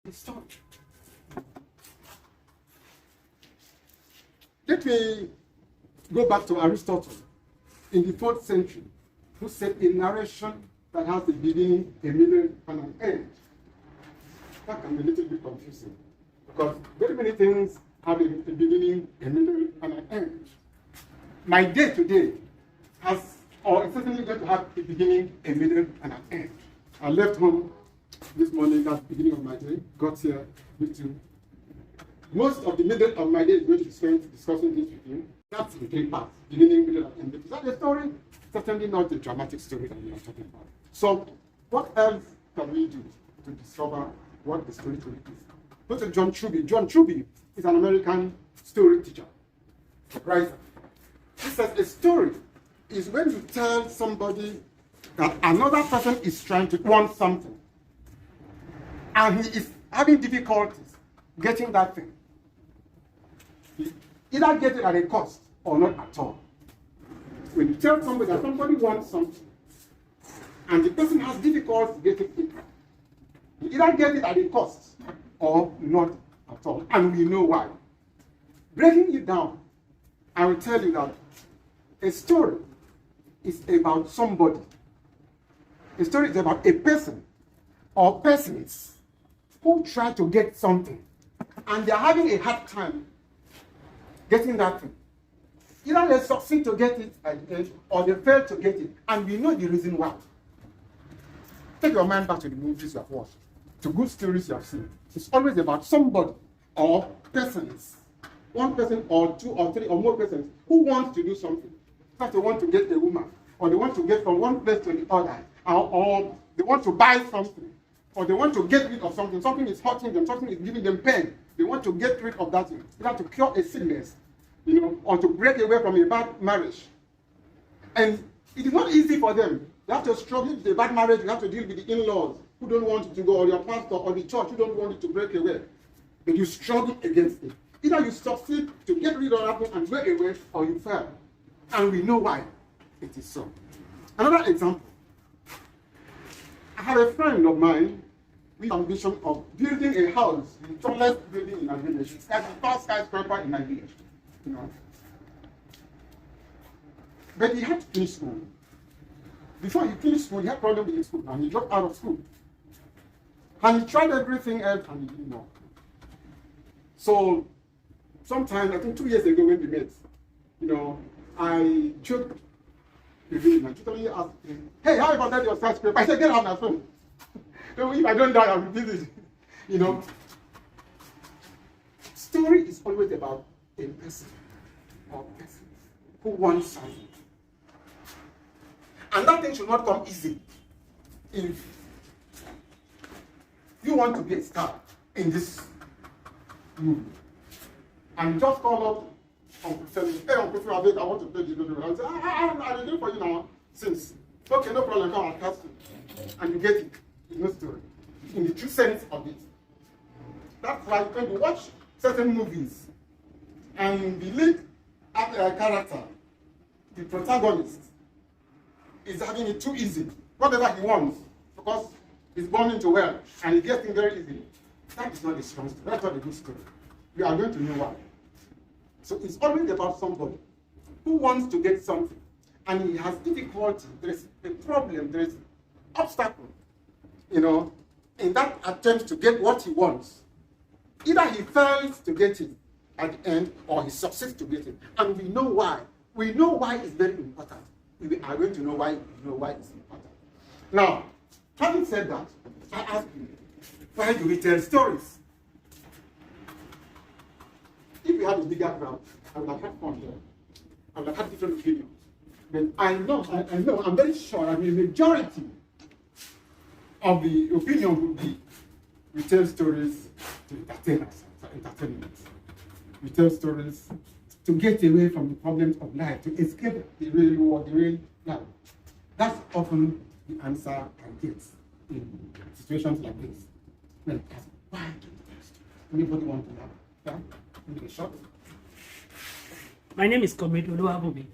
A story. Let me go back to Aristotle in the 4th century, who said a narration that has a beginning, a middle, and an end. That can be a little bit confusing because very many things have a beginning, a middle, and an end. My day today has, or it's certainly going to have a beginning, a middle, and an end. I left home this morning, that's the beginning of my day, got here with you. Most of the middle of my day is going to be spent discussing this with you. That's the 3 parts, beginning, middle, and end. Is that a story? Certainly not the dramatic story that we are talking about. So, what else can we do to discover what the story truly is? Go to John Truby. John Truby is an American story teacher, writer. He says a story is when you tell somebody that another person is trying to want something, and he is having difficulties getting that thing. He either get it at a cost or not at all. When you tell somebody that somebody wants something, and the person has difficulty getting it, you either get it at a cost or not at all, and we know why. Breaking it down, I will tell you that a story is about somebody. A story is about a person or persons who try to get something, and they're having a hard time getting that thing. Either they succeed to get it at the end, or they fail to get it, and we know the reason why. Take your mind back to the movies you have watched, to good stories you have seen. It's always about somebody or persons, one person or 2 or 3 or more persons who want to do something. Perhaps they want to get a woman, or they want to get from one place to the other, or they want to buy something, or they want to get rid of something. Something is hurting them, something is giving them pain. They want to get rid of that thing. They have to cure a sickness, or to break away from a bad marriage. And it is not easy for them. You have to struggle with a bad marriage. You have to deal with the in-laws who don't want you to go, or your pastor or the church who don't want you to break away. But you struggle against it. Either you succeed to get rid of that thing and break away, or you fail. And we know why it is so. Another example. I have a friend of mine with ambition of building a house, the tallest building in our village. It's like the first skyscraper in my village. But he had to finish school. Before he finished school, he had problems with his school, and he dropped out of school. And he tried everything else, and he didn't know. So, sometime, I think 2 years ago when we met, I joked with him and totally asked him, "Hey, how about that your skyscraper?" I said, "Get out my phone. If I don't die, I'll be busy." Story is always about a person or persons who wants something. And that thing should not come easy. If you want to be a star in this movie, and just call up Uncle Femi, "Hey, Uncle Femi, I want to play this movie." I say, "I will do it for you now." Since, okay, no problem, come and cast it. And you get it. It's no story. In the true sense of it. That's why when you watch certain movies, and the lead character, the protagonist, is having it too easy. Whatever he wants, because he's born into wealth, and he gets things very easily. That is not a strong story. That's not a good story. We are going to know why. So it's always about somebody who wants to get something, and he has difficulty. There is a problem. There is an obstacle, in that attempt to get what he wants. Either he fails to get it at the end, or he succeeds to get it. And we know why. We know why it's very important. We are going to know why it's important. Now, having said that, I ask you, why do we tell stories? If we had a bigger crowd, I would have had fun there. I would have had different opinions. But I know, I'm very sure, the majority of the opinion would be, we tell stories to entertain us, for entertainment. We tell stories to get away from the problems of life, to escape the real world, the real life. That's often the answer I get in situations like this. Well, why do we tell stories? Anybody want to have? Give me a shot. My name is Comrade Oluwabomi.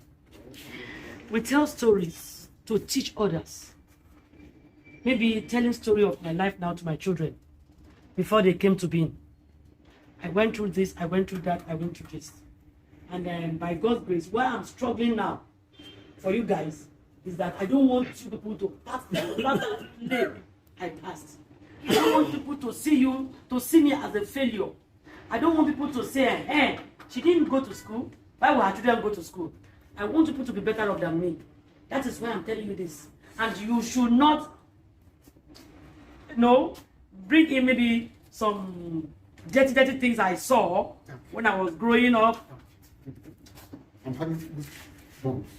We tell stories to teach others. Maybe telling story of my life now to my children. before they came to being. I went through this, I went through that, I went through this. And then by God's grace, where I'm struggling now for you guys is that I don't want you people to pass the lane I passed. I don't want people to see me as a failure. I don't want people to say, hey, she didn't go to school. Why will her children go to school? I want people to be better off than me. That is why I'm telling you this. And you should not, bring in maybe some dirty things I saw when I was growing up. I'm having this bumps.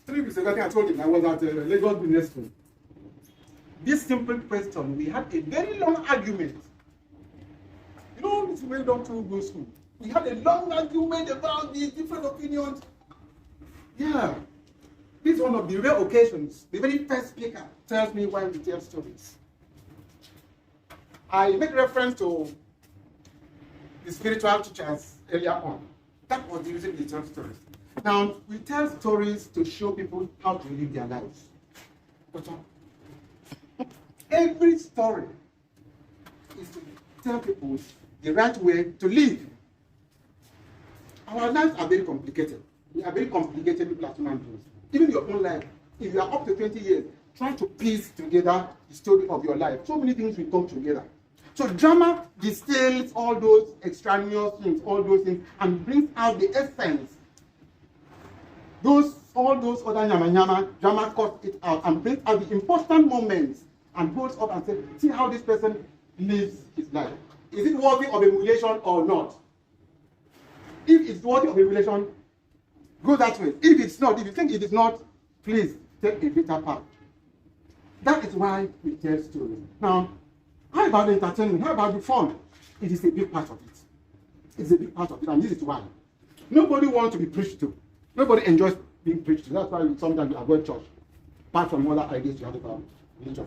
3 weeks ago, I told him I was at Lagos Business School. This simple question, we had a very long argument. You know, it's when Dr. go school. We had a long argument about the different opinions. Yeah. This is one of the rare occasions. The very first speaker tells me why we tell stories. I make reference to the spiritual teachers earlier on. That was the reason we tell stories. Now, we tell stories to show people how to live their lives. But every story is to tell people the right way to live. Our lives are very complicated. We are very complicated people as human beings. Even your own life, if you are up to 20 years, trying to piece together the story of your life, so many things will come together. So drama distills all those extraneous things, all those things, and brings out the essence. All those other nyama, drama cuts it out and brings out the important moments and goes up and says, see how this person lives his life. Is it worthy of emulation or not? If it's worthy of emulation, go that way. If it's not, if you think it is not, please take a better path. That is why we tell stories. Now, how about the entertainment? How about the fun? It is a big part of it. It's a big part of it, and this is why. Nobody wants to be preached to. Nobody enjoys being preached to. That's why sometimes we avoid church, apart from other ideas you have about religion.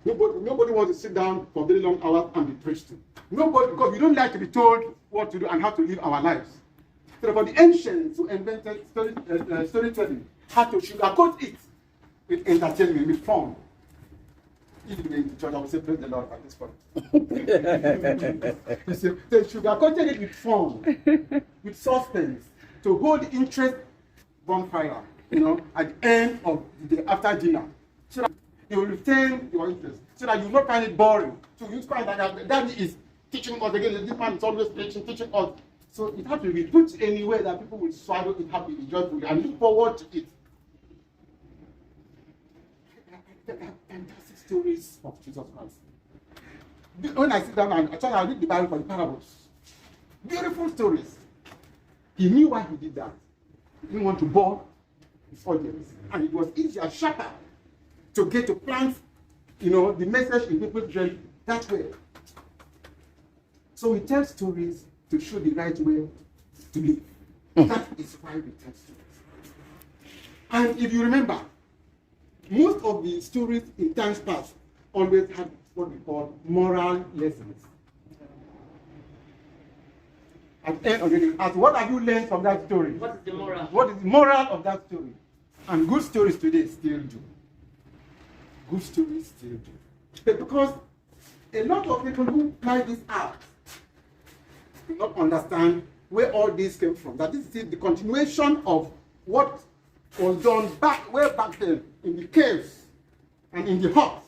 Nobody wants to sit down for very long hours and be preached to. Nobody, because we don't like to be told what to do and how to live our lives. So for the ancients who invented storytelling, had to sugarcoat it with entertainment, with fun. If you in the church, I would say praise the Lord at this point. They sugarcoated it with fun, with suspense, to hold the interest bonfire, at the end of the day after dinner. So that you will retain your interest. So that you will not find it boring. So you find that Daddy is teaching us again, this man is always teaching us. So it has to be put anywhere that people will swallow it happily, joyfully, and look forward to it. Fantastic stories of Jesus Christ. When I sit down and I read the Bible for the parables, beautiful stories. He knew why he did that. He didn't want to bore his audience. And it was easier, sharper, to get to plant, the message in people's brain that way. So we tell stories to show the right way to live. That is why we tell stories. And if you remember, most of the stories in times past always had what we call moral lessons. At the end of the day, ask, what have you learned from that story? What is the moral? What is the moral of that story? And good stories today still do. Good stories still do. But because a lot of people who try this out do not understand where all this came from. That this is the continuation of what was done way back then in the caves and in the huts.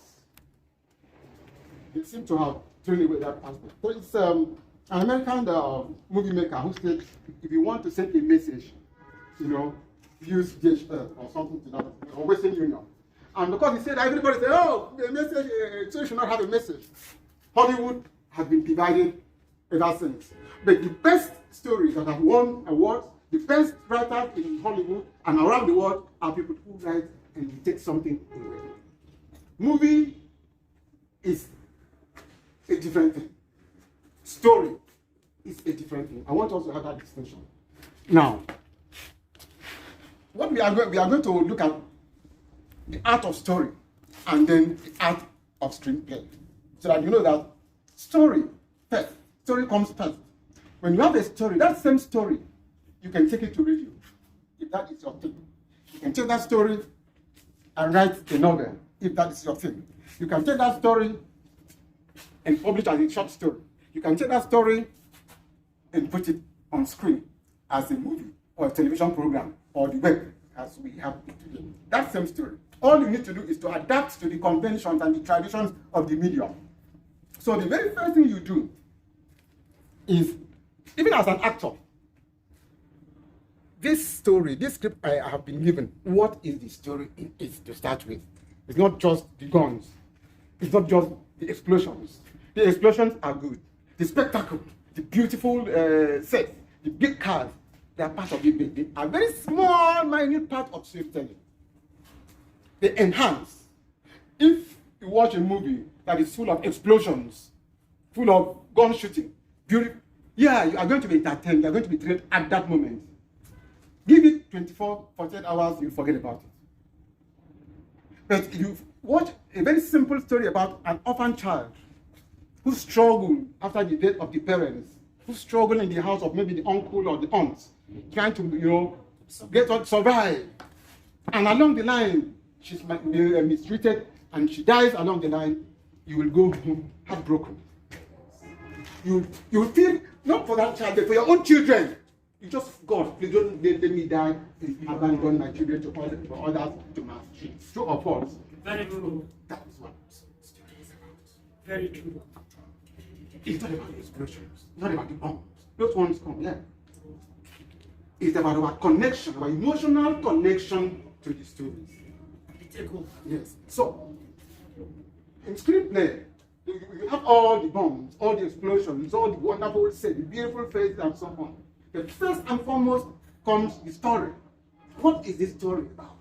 They seem to have thrown away that aspect. So it's an American movie maker who said, if you want to send a message, use gesture or something to that, or Western Union. And because he said, everybody said, oh, the message, so you should not have a message. Hollywood has been divided ever since. But the best stories that have won awards, the best writers in Hollywood and around the world are people who write and you take something away. Movie is a different thing. Story is a different thing. I want us to have that distinction. Now, what we are going to look at the art of story and then the art of screenplay. So that you know that story first. Story comes first. When you have a story, that same story, you can take it to radio. If that is your thing. You can take that story and write a novel, if that is your thing. You can take that story and publish as a short story. You can take that story and put it on screen as a movie or a television program or the web as we have it today. That same story. All you need to do is to adapt to the conventions and the traditions of the medium. So the very first thing you do is, even as an actor, this story, this script I have been given, what is the story it is to start with? It's not just the guns. It's not just the explosions. The explosions are good. The spectacle, the beautiful sets, the big cars, they are part of it. They are very small, minute part of storytelling. They enhance. If you watch a movie that is full of explosions, full of gun shooting, beautiful, yeah, you are going to be entertained, you are going to be thrilled at that moment. Give it 24, 48 hours, you'll forget about it. But if you watch a very simple story about an orphan child who struggled after the death of the parents, who struggled in the house of maybe the uncle or the aunt, trying to, survive. And along the line, she's mistreated and she dies along the line, you will go home heartbroken. You will feel, not for that child, but for your own children. You just, God, please don't let me die and abandon my children for others to maltreat. True or false? Very true. That is what story is about. Very true. It's not about the explosions, it's not about the bombs. Those ones come, yeah. It's about our connection, our emotional connection to the stories. Yes. So, in screenplay, you have all the bombs, all the explosions, all the wonderful sets, the beautiful faces, and so on. But first and foremost comes the story. What is this story about?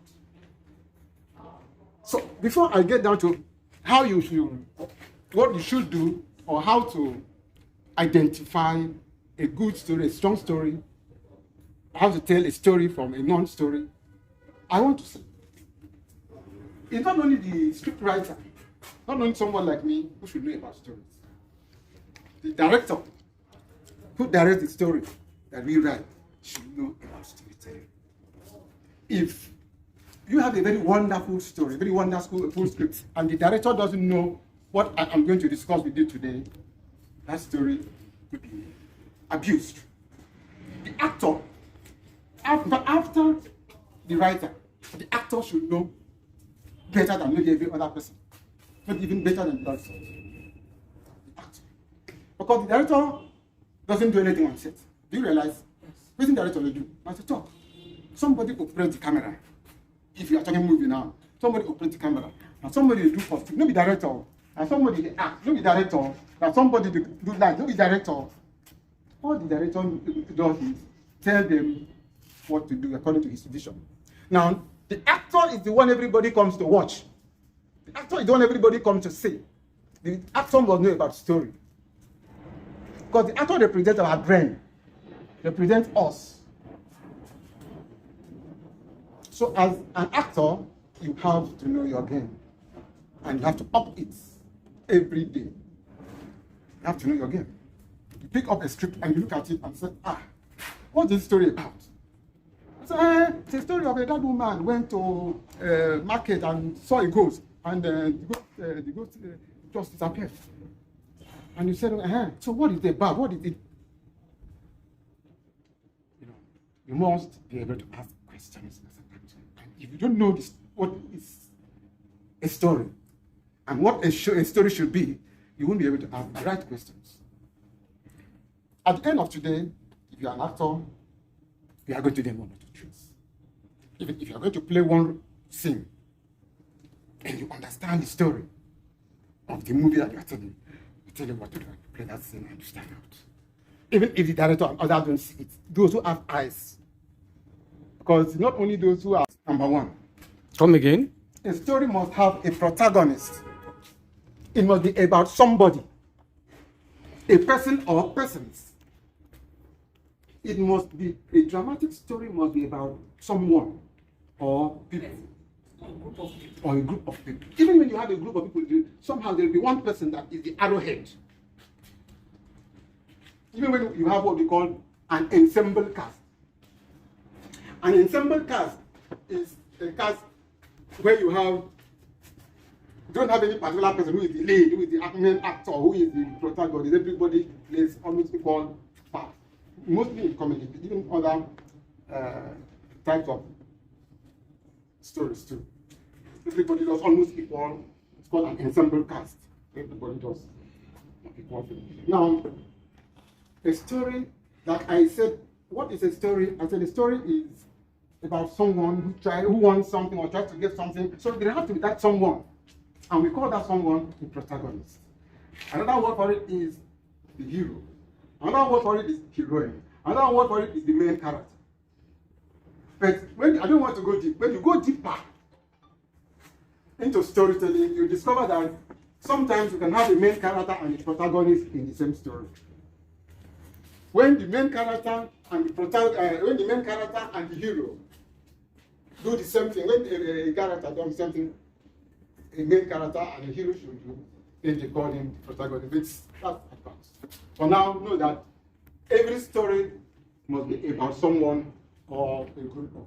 So, before I get down to how you should, what you should do, or how to identify a good story, a strong story, how to tell a story from a non-story, I want to say, it's not only the script writer, not only someone like me who should know about stories. The director who directs the story that we write should know about storytelling. If you have a very wonderful story, a very wonderful full script, and the director doesn't know what I am going to discuss with you today, that story could be abused. The actor, after the writer, the actor should know better than maybe every other person, not even better than the director. The actor. Because the director doesn't do anything on set. Do you realize? What the director will do? As to talk. Somebody operates the camera. If you are talking movie now, somebody operates the camera. And somebody will do costume. No be director. And somebody will act. No be director. And somebody will do light. No be director. All the director does is tell them what to do according to his vision. Now, the actor is the one everybody comes to watch. The actor is the one everybody comes to see. The actor must know about story. Because the actor represents our brain. Represents us. So as an actor, you have to know your game. And you have to up it every day. You have to know your game. You pick up a script and you look at it and say, what's this story about? So, it's a story of a dead woman went to market and saw a ghost. And the ghost just disappeared. And you said, so what is it about? What is it? You must be able to ask questions as an actor. And if you don't know what is a story and what a story should be, you won't be able to ask the right questions. At the end of today, if you are an actor, you are going to learn one or two things. Even if you are going to play one scene and you understand the story of the movie that you are telling, you tell them what to do, you play that scene and you stand out. Even if the director and others don't see it, those who have eyes. Because not only those who are number one. Come again? A story must have a protagonist. It must be about somebody. A person or persons. It must be, a dramatic story must be about someone or people. Or a group of people. Even when you have a group of people, somehow there will be one person that is the arrowhead. Even when you have what we call an ensemble cast. An ensemble cast is a cast where you don't have any particular person who is the lead, who is the main actor, who is the protagonist. Everybody plays almost equal part. Mostly in comedy, even other types of stories too. Everybody does almost equal. It's called an ensemble cast. Everybody does equal thing. Now, a story, like I said, what is a story? I said a story is about someone who wants something or tries to get something. So there has to be that someone. And we call that someone the protagonist. Another word for it is the hero. Another word for it is heroine. Another word for it is the main character. But I don't want to go deep. When you go deeper into storytelling, you discover that sometimes you can have the main character and the protagonist in the same story. When the main character and the hero do the same thing, when a character does the same thing, a main character and a hero should do, then they call him the protagonist. That's advanced. For now, know that every story must be about someone or a group of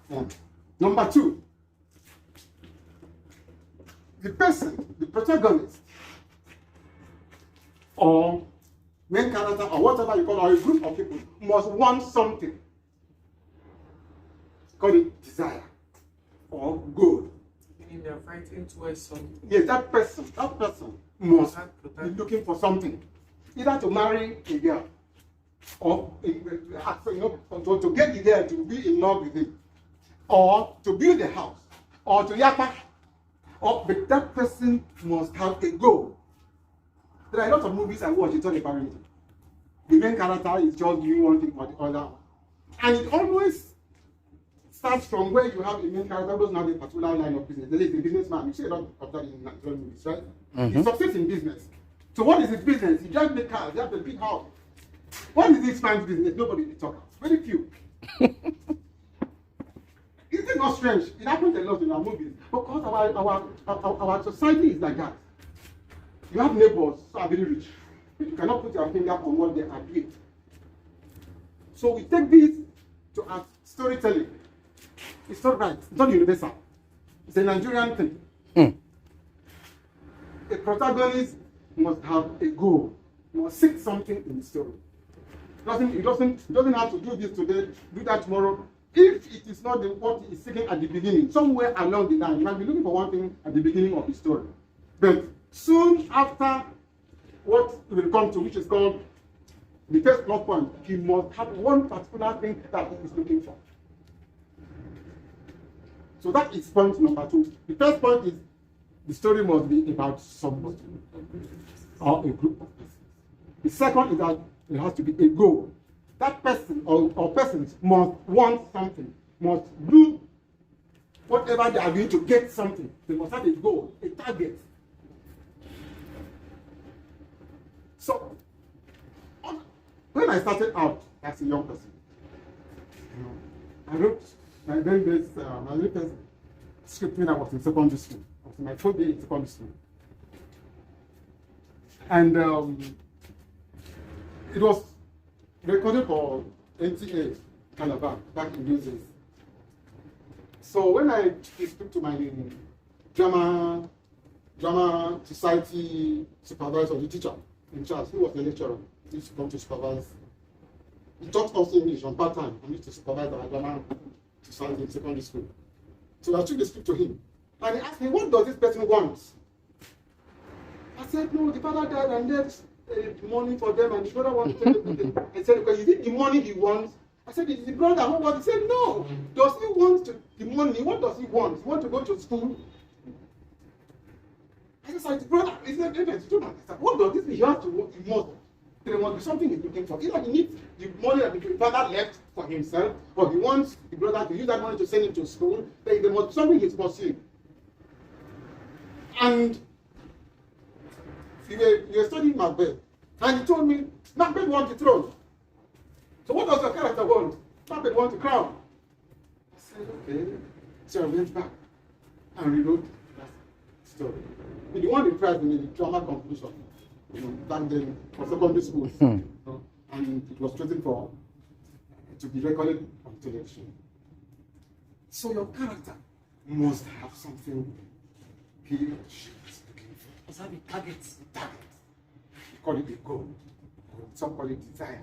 people. Number two, the person, the protagonist, or main character, or whatever you call it, or a group of people, must want something. Call it desire or goal. Meaning they are fighting towards something. Yes, that person must be looking for something. Either to marry a girl, or to get the girl to be in love with him, or to build a house, or to yapa. But that person must have a goal. There are a lot of movies I watch, it's all about parenting. The main character is just doing one thing or the other. And it always starts from where you have a main character who doesn't have a particular line of business. There is a businessman. You see a lot of that in Nigerian movies, right? He succeeds in business. So what is his business? He drives big cars, he has a big house. What is this man's business? Nobody will talk about. Very few. Is it not strange? It happens a lot in our movies. Because our society is like that. You have neighbors who are very rich, but you cannot put your finger on what they are doing. So we take this to our storytelling. It's not right. It's not universal. It's a Nigerian thing. A protagonist must have a goal. He must seek something in the story. He doesn't have to do this today, do that tomorrow. If it is not what he is seeking at the beginning, somewhere along the line, you might be looking for one thing at the beginning of the story. But soon after what will come to, which is called the first plot point, he must have one particular thing that he is looking for. So that is point number two. The first point is the story must be about somebody or a group of persons. The second is that there has to be a goal. That person or persons must want something, must do whatever they are doing to get something. They must have a goal, a target. So, when I started out as a young person, I wrote my very first script when I was in secondary school. I was in my 4th year in secondary school. And it was recorded for NTA Calabar back in those days. So when I spoke to my drama society supervisor, the teacher in charge, who was the lecturer, he used to come to supervise. He taught us English on part-time. I used to supervise our drama society in secondary school. So I took the script to him. And he asked me, what does this person want? I said, no, the father died and left money for them, and the brother wants to take everything. I said, because is it the money he wants? I said, it's the brother who wants. He said, no. Does he want the money? What does he want? He wants to go to school? I said, the brother, it's not the student. I said, what does this mean? He has to work. He must. There must be something he's looking for. Either he needs the money that the father left for himself, or he wants the brother to use that money to send him to school. There must be something he's pursuing. And you were studying Macbeth, and he told me, Macbeth wants the throne. So what does your character want? Macbeth wants the crown. I said, okay. So I went back and rewrote that story. He won the prize in the drama competition, back then for secondary school. And it was chosen to be recorded on television. So your character must have something he or she is looking for. Must have a target. Target. You call it a goal. Or some call it desire.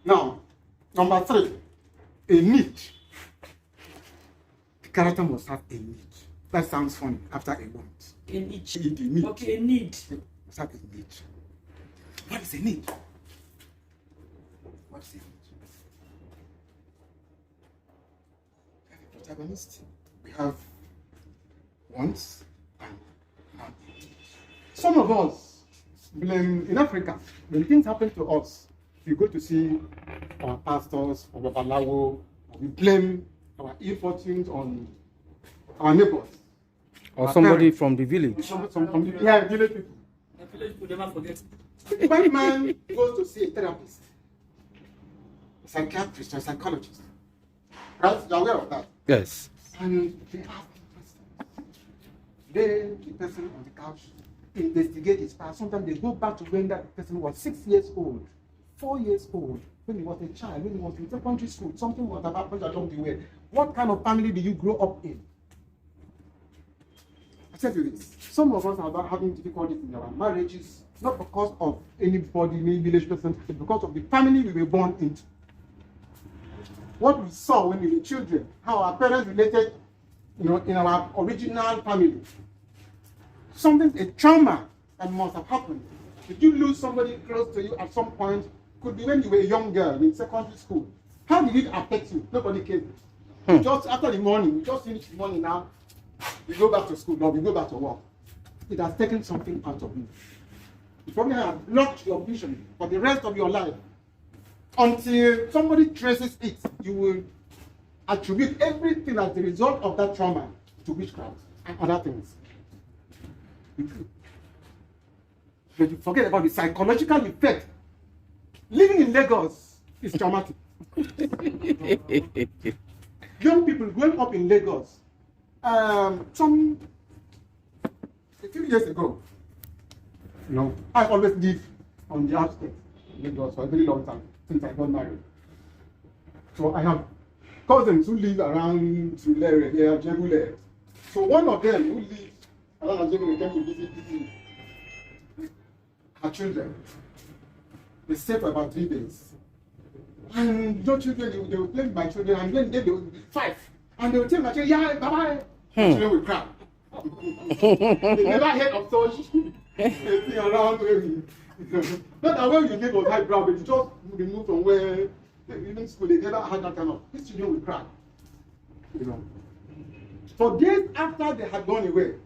Now, number 3, a need. The character must have a need. That sounds funny after a want. A need. A need. Okay, a need. Must have a need. What is a need? What is a need? We have a protagonist. We have wants and needs. Some of us blame in Africa when things happen to us. We go to see our pastors or Babalawo, we blame our ill fortunes on our neighbors. Or our somebody parents. from the village. Some from the village people. The village will never forget. A white man goes to see a therapist, a psychiatrist, or a psychologist. Right? You're aware of that. Yes. And they ask him questions. Then the person on the couch investigate his past. Sometimes they go back to when that person was 6 years old, 4 years old, when he was a child, when he was in secondary school, something was happened along the way. What kind of family do you grow up in? I tell you this, some of us are having difficulties in our marriages, not because of anybody, any village person, but because of the family we were born into. What we saw when we were children, how our parents related, in our original family. Something, a trauma that must have happened. Did you lose somebody close to you at some point? Could be when you were a young girl in secondary school. How did it affect you? Nobody came. Just after the morning, you just finish the morning now, you go back to school, or you go back to work. It has taken something out of you. You probably have blocked your vision for the rest of your life. Until somebody traces it, you will attribute everything as the result of that trauma to witchcraft and other things. But you forget about the psychological effect. Living in Lagos is traumatic. Young people growing up in Lagos, a few years ago, I always lived on the outskirts of Lagos for a very long time since I got married. So I have cousins who live around Tulare here, Jebule. So one of them who lives around Jebule came to visit her children. They stayed for about 3 days. And your children, they would play with my children, and then they would be 5. And they would tell my children, yeah, bye-bye. My children would cry. They never heard of such a thing around where we, not that where we live was highbrow, but you just removed from where, even school, they never had that kind of, these children would cry. For days after they had gone away,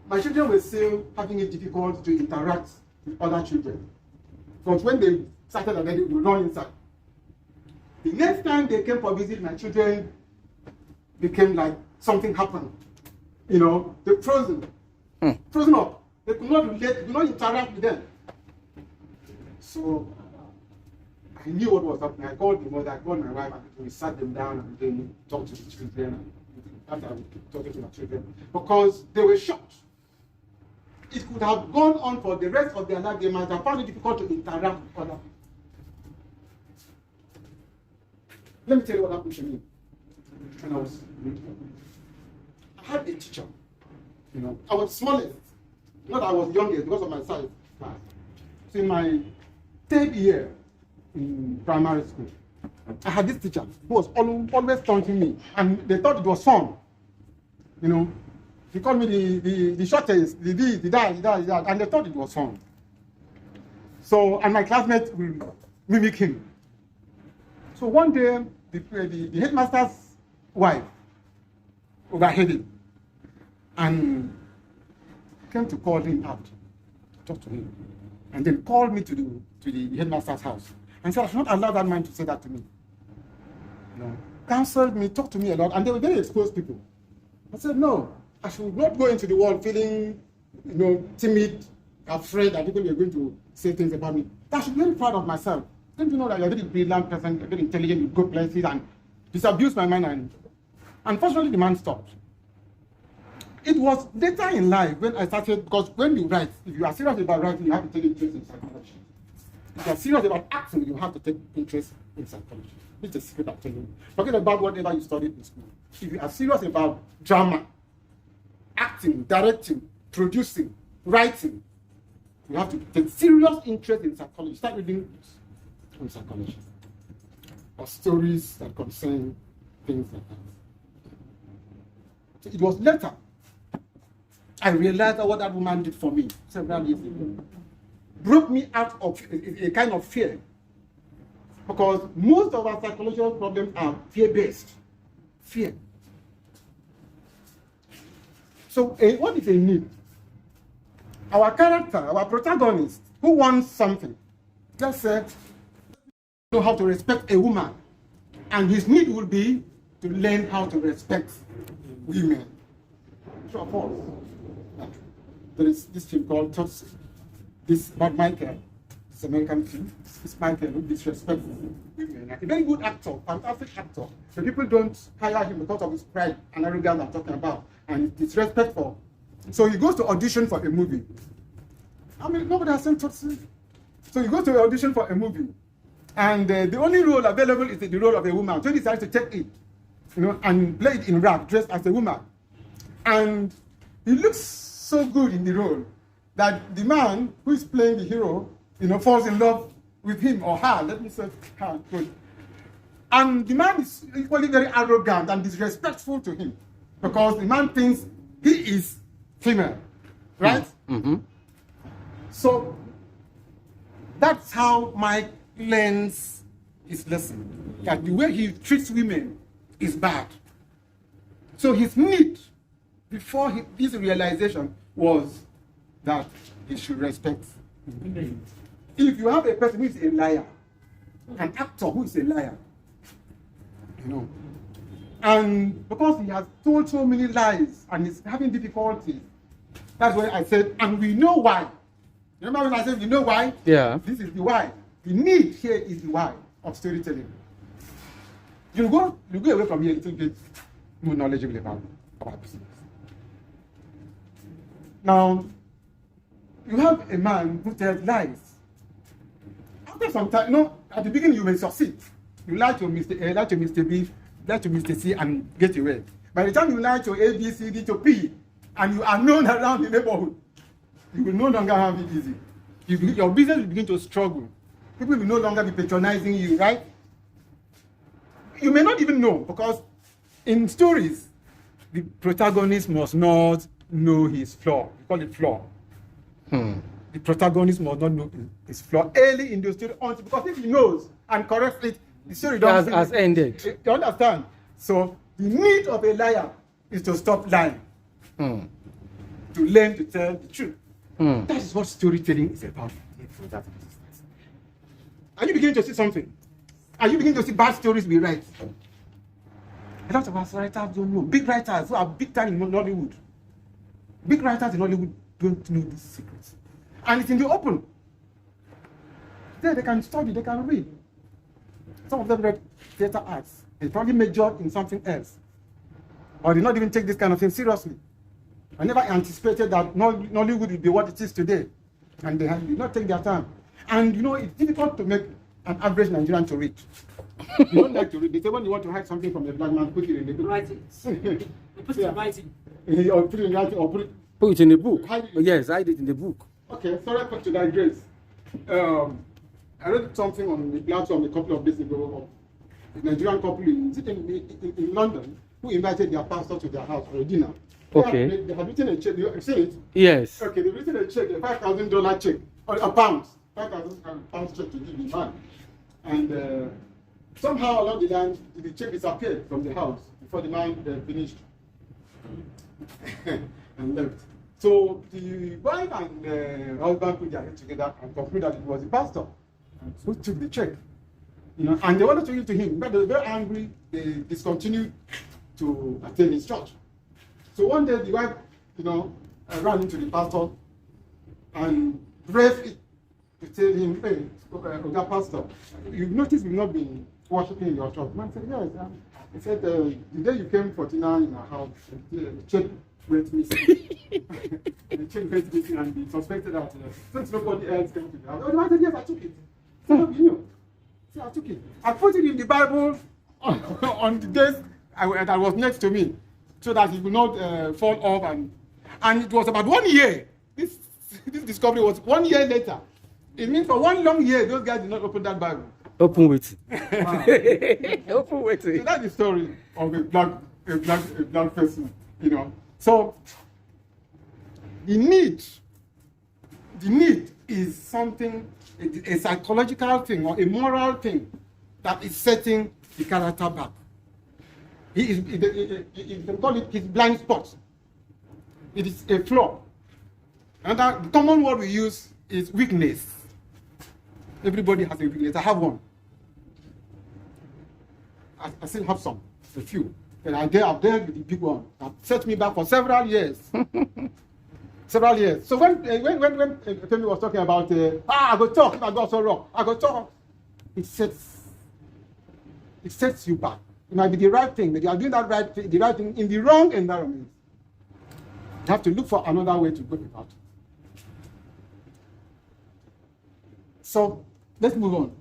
my children were still having it difficult to interact with other children. But when they started and then they would run inside. The next time they came for a visit, my children became like something happened. They're frozen. Frozen up. They could not relate, could not interact with them. So I knew what was happening. I called the mother, I called my wife, and we sat them down and then talked to the children. And after I was talking to the children, because they were shocked. It could have gone on for the rest of their life. They might have found it difficult to interact with other people. Let me tell you what happened to me when I was I had a teacher. I was smallest. Not I was youngest because of my size. So in my 3rd year in primary school, I had this teacher who was always taunting me, and they thought it was fun. He called me the shortest, the that, and they thought it was fun. So, and my classmates will mimic him. So one day, the headmaster's wife overheard him and came to call him out, talk to him, and then called me to the headmaster's house and said, I should not allow that man to say that to me. Counseled me, talked to me a lot, and they were very exposed people. I said, no, I should not go into the world feeling, timid, afraid that people are going to say things about me. I should be very proud of myself. Don't you know that you're a very brilliant person, you're very intelligent, you go places, and disabuse my mind, and unfortunately the man stopped. It was later in life when I started, because when you write, if you are serious about writing, you have to take interest in psychology. If you are serious about acting, you have to take interest in psychology. It's a secret I'm telling you. Forget about whatever you studied in school. If you are serious about drama, acting, directing, producing, writing, you have to take serious interest in psychology. Start reading books on psychology or stories that concern things like that. So it was later I realized that what that woman did for me several years ago broke me out of a kind of fear. Because most of our psychological problems are fear-based. Fear. So what is a need? Our character, our protagonist, who wants something, just said, know how to respect a woman. And his need will be to learn how to respect women. True or false? There is this film called Tootsie. This about Michael. It's an American film. This Michael who disrespects women. A very good actor, fantastic actor. The people don't hire him because of his pride and arrogance I'm talking about. And disrespectful. So he goes to audition for a movie. I mean, nobody has seen Tootsie. So he goes to audition for a movie. And the only role available is the role of a woman. So he decides to take it, and play it in rap, dressed as a woman. And he looks so good in the role that the man who is playing the hero, falls in love with him or her. Let me say her. Good. And the man is equally very arrogant and disrespectful to him because the man thinks he is female, right? Mm-hmm. So that's how Mike learns his lesson, that the way he treats women is bad. So his need before his realization was that he should respect women. If you have a person who is a liar, an actor who is a liar, and because he has told so many lies and is having difficulties, that's why I said, and we know why. Remember when I said we know why? Yeah. This is the why. The need here is the why of storytelling. You go away from here a little bit more knowledgeable about business. Now, you have a man who tells lies. After some time, at the beginning you may succeed. You lie to Mr. A, lie to Mr. B, lie to Mr. C, and get away. By the time you lie to A, B, C, D, to P, and you are known around the neighborhood, you will no longer have it easy. Your business will begin to struggle. People will no longer be patronizing you, right? You may not even know, because in stories, the protagonist must not know his flaw. We call it flaw. The protagonist must not know his flaw early in the story, because if he knows and corrects it, the story has ended. You understand? So the need of a liar is to stop lying, to learn to tell the truth. That is what storytelling is about. Are you beginning to see something? Are you beginning to see bad stories we write? A lot of us writers don't know. Big writers who are big time in Nollywood. Big writers in Nollywood don't know these secrets. And it's in the open. There they can study, they can read. Some of them read theater arts. They probably majored in something else. Or did not even take this kind of thing seriously. I never anticipated that Nollywood would be what it is today. And they did not take their time. And it's difficult to make an average Nigerian to read. You don't like to read. They say when you want to hide something from a black man, put it in the book. Writing. Put it in writing. Or put it in writing, or put it in the book. Hide it. Yes, I did in the book. Okay, sorry to digress. I read something on the platform a couple of days ago of a Nigerian couple in London who invited their pastor to their house for a dinner. Okay. They had written a check. You see it? Yes. Okay, they've written a check, a $5,000 check, or a pound, £5,000 check to give the man. And somehow along the line, the check disappeared from the house before the man finished and left. So the wife and the husband put their heads together and concluded that it was the pastor who took the check. And they wanted to give to him, but they were very angry. They discontinued to attend his church. So one day the wife, ran into the pastor and braved it to tell him, hey, Oga Pastor, you've noticed we've not been worshiping in your church. Man said, yes. He said, the day you came 49 in our house, the check went missing. The check went missing, and he suspected that since nobody else came to the house. The man said, yes, I took it. Some of you know. So I took it. I put it in the Bible on the days that was next to me, so that it would not fall off. And it was about 1 year. This discovery was 1 year later. It means for 1 long year, those guys did not open that Bible. Open with. Wow. Open with. So that's the story of a black person, you know. So the need is something, a psychological thing or a moral thing that is setting the character back. You can call it his blind spot. It is a flaw. And the common word we use is weakness. Everybody has a weakness. I have one. I still have some, a few. And I've dealt with the big one that set me back for several years. Several years. So when Femi was talking about, I go talk, if I go so wrong, I go talk, it sets you back. It might be the right thing, but you are doing the right thing in the wrong environment. You have to look for another way to go about it. So let's move on.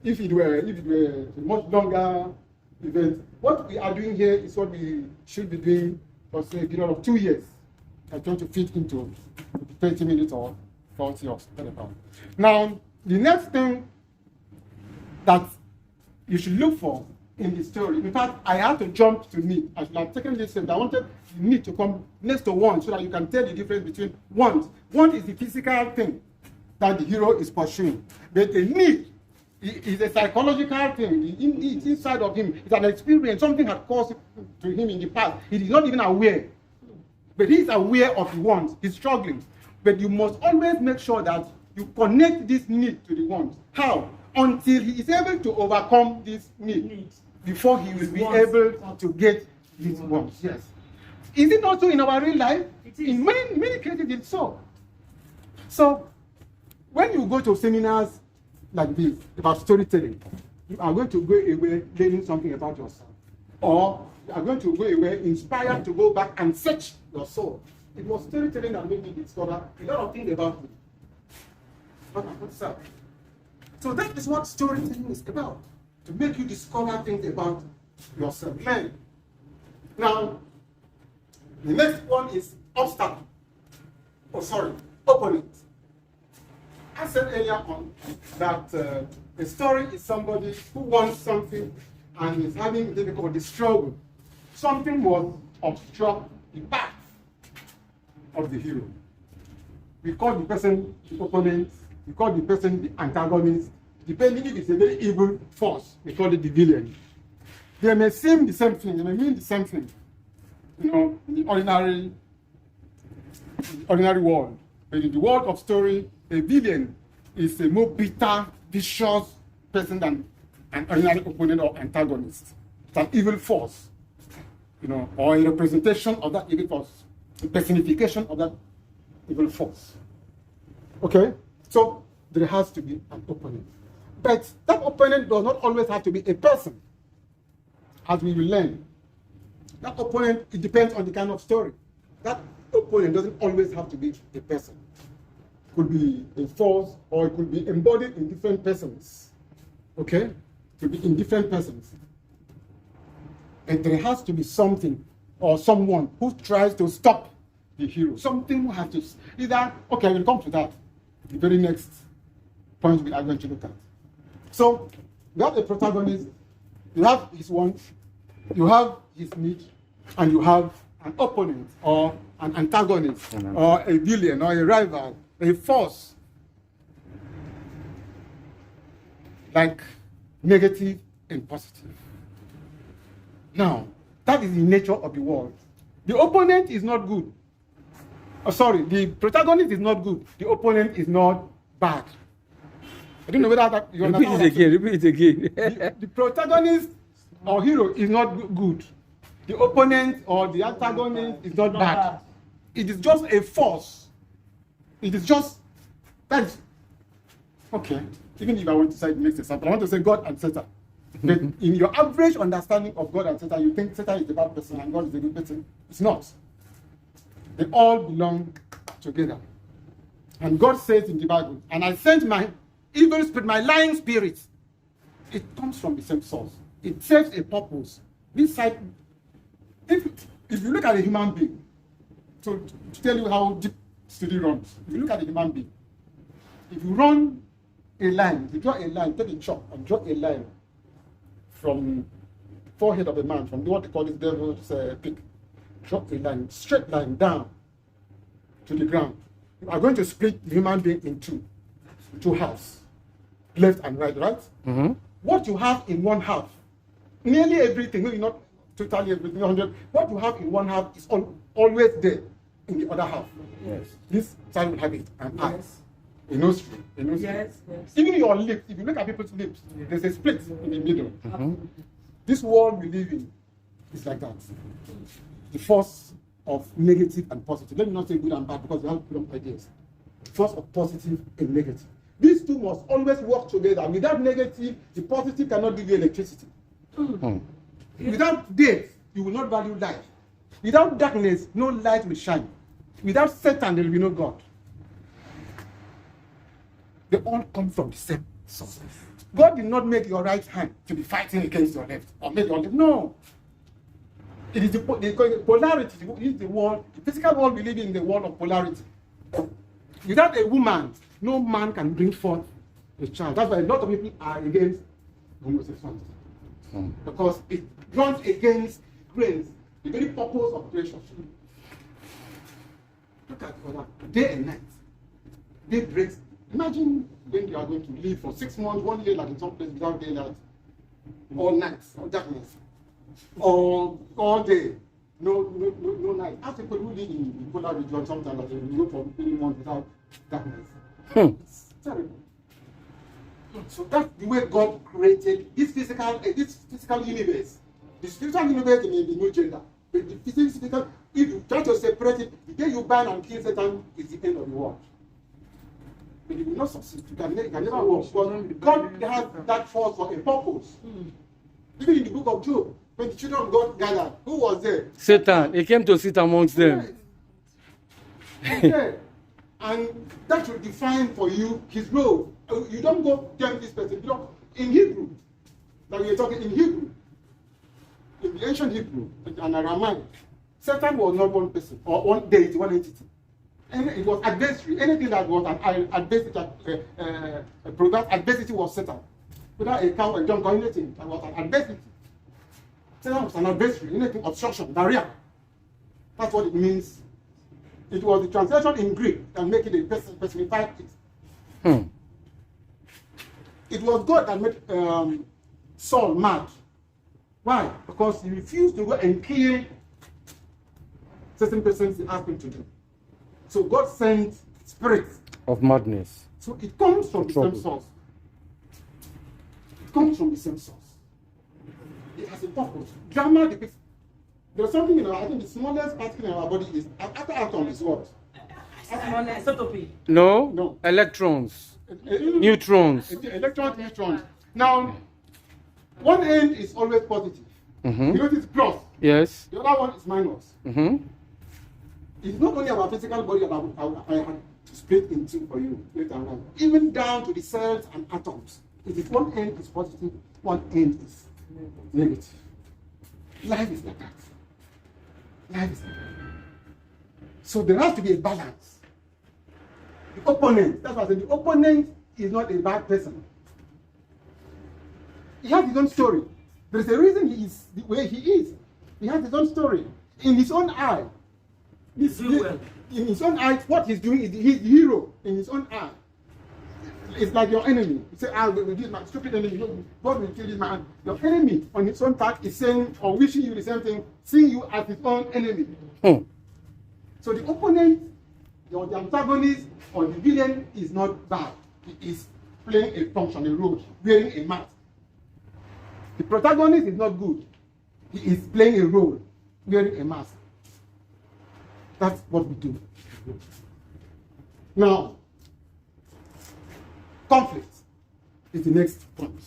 If it were a much longer event, what we are doing here is what we should be doing for say a period of 2 years. I'm trying to fit into 30 minutes or 40 or whatever. Now, the next thing that you should look for in the story, in fact, I had to jump to need. I should have taken this step. I wanted the need to come next to want so that you can tell the difference between want. Want is the physical thing that the hero is pursuing. But a need is a psychological thing. It's inside of him. It's an experience. Something had caused to him in the past. He is not even aware. But he is aware of the want. He's struggling. But you must always make sure that you connect this need to the want. How? Until he is able to overcome this need before he will be able to get his wants. Yes. Is it also in our real life? In many cases, it's so. So, when you go to seminars like this about storytelling, you are going to go away learning something about yourself. Or you are going to go away inspired to go back and search your soul. It was storytelling that made me discover a lot of things about me. About myself. So that is what storytelling is about. To make you discover things about yourself. Learn. Now, the next one is obstacle. Opponent. I said earlier on that a story is somebody who wants something and is having difficulty struggle. Something was obstruct the path of the hero. We call the person the opponent, we call the person the antagonist. Depending if it's a very evil force, we call it the villain. They may seem the same thing, they may mean the same thing. You know, in the ordinary world. But in the world of story, a villain is a more bitter, vicious person than an ordinary opponent or antagonist. It's an evil force, you know, or a representation of that evil force, a personification of that evil force. Okay? So there has to be an opponent. But that opponent does not always have to be a person, as we will learn. That opponent, it depends on the kind of story. That opponent doesn't always have to be a person. It could be a force, or it could be embodied in different persons. Okay? It could be in different persons. And there has to be something or someone who tries to stop the hero. Something who has to either, okay, we'll come to that. The very next point we are going to look at. So, you have a protagonist, you have his want, you have his need, and you have an opponent or an antagonist or a villain or a rival, a force, like negative and positive. Now, that is the nature of the world. The opponent is not good. The protagonist is not good. The opponent is not bad. I don't know whether that you understand. Repeat it again. The protagonist or hero is not good. The opponent or the antagonist is not bad. It is just a force. It is just that. Okay. Even if I want to say the next example, I want to say God and Satan. But in your average understanding of God and Satan, you think Satan is a bad person and God is a good person. It's not. They all belong together. And God says in the Bible, and I sent my evil spirit, my lying spirit, it comes from the same source. It serves a purpose. This side, if you look at a human being, to tell you how deep study runs, if you look at a human being, if you run a line, if you draw a line, take a chalk and draw a line from forehead of a man, from what they call this devil's peak, draw a line, straight line down to the ground. You are going to split the human being in two halves, left and right, right? Mm-hmm. What you have in one half, nearly everything, maybe not totally everything, 100, what you have in one half is always there in the other half. Yes. This side will have it, an eye, Yes. a nostril, a nostril. Yes, yes. Even your lips, if you look at people's lips, there's a split in the middle. Absolutely. This world we live in is like that. The force of negative and positive. Let me not say good and bad because we have different ideas. Force of positive and negative. These two must always work together. Without negative, the positive cannot give you electricity. Mm. Without death, you will not value life. Without darkness, no light will shine. Without Satan, there will be no God. They all come from the same source. God did not make your right hand to be fighting against your left, or make your left. No. It is the polarity. It is the world, the physical world we live in, the world of polarity. Without a woman, no man can bring forth a child. That's why a lot of people are against homosexuality. Because it runs against grace, the very purpose of creation. Look at that, day and night. Day breaks. Imagine when you are going to live for 6 months, 1 year, like in some place without daylight, all nights, all darkness, all day, no night. Ask people who live in polar region sometimes that they go for many months without darkness. It's terrible. So that's the way God created this physical universe. The spiritual universe may be no gender. But the physical, if you try to separate it, the day you ban and kill Satan is the end of the world. But you will not succeed. You can never work. But God has that force for a purpose. Even in the book of Job, when the children of God gathered, who was there? Satan. He came to sit amongst them. Yes. And that should define for you his role. You don't go tempt this person. You don't. In Hebrew, like we are talking in Hebrew, in the ancient Hebrew and Aramaic, Satan was not one person or one deity, one entity. And it was adversary. Anything that was an adversary, product adversity was Satan. Without a cow, a donkey, or anything that was an adversity. Satan was an adversary. Anything obstruction, barrier. That's what it means. It was the translation in Greek that make it a personified it. It was God that made Saul mad. Why? Because he refused to go and kill certain persons he asked him to do. So God sent spirits Of madness. So it comes from the same source. It comes from the same source. It has a purpose. Drama depicts. There's something in our, I think the smallest particle in our body is, after atom is what? Isotopy. No? No. Electrons. Neutrons. Electrons, neutrons. Now, one end is always positive. Mm-hmm. You notice plus. Yes. The other one is minus. Mm-hmm. It's not only our physical body that I had to split into for you later on. Even down to the cells and atoms. It is one end is positive, one end is negative. Life is like that. Life is like that. So there has to be a balance. The opponent, that's why I said the opponent is not a bad person. He has his own story. There is a reason he is the way he is. He has his own story. In his own eye. In his own eye, what he's doing is he's the hero in his own eye. It's like your enemy. You say, this is my stupid enemy. God will kill this man. Your enemy on his own part is saying or wishing you the same thing, seeing you as his own enemy. So the opponent, or the antagonist, or the villain is not bad. He is playing a function, a role, wearing a mask. The protagonist is not good. He is playing a role, wearing a mask. That's what we do. Now, conflict is the next point.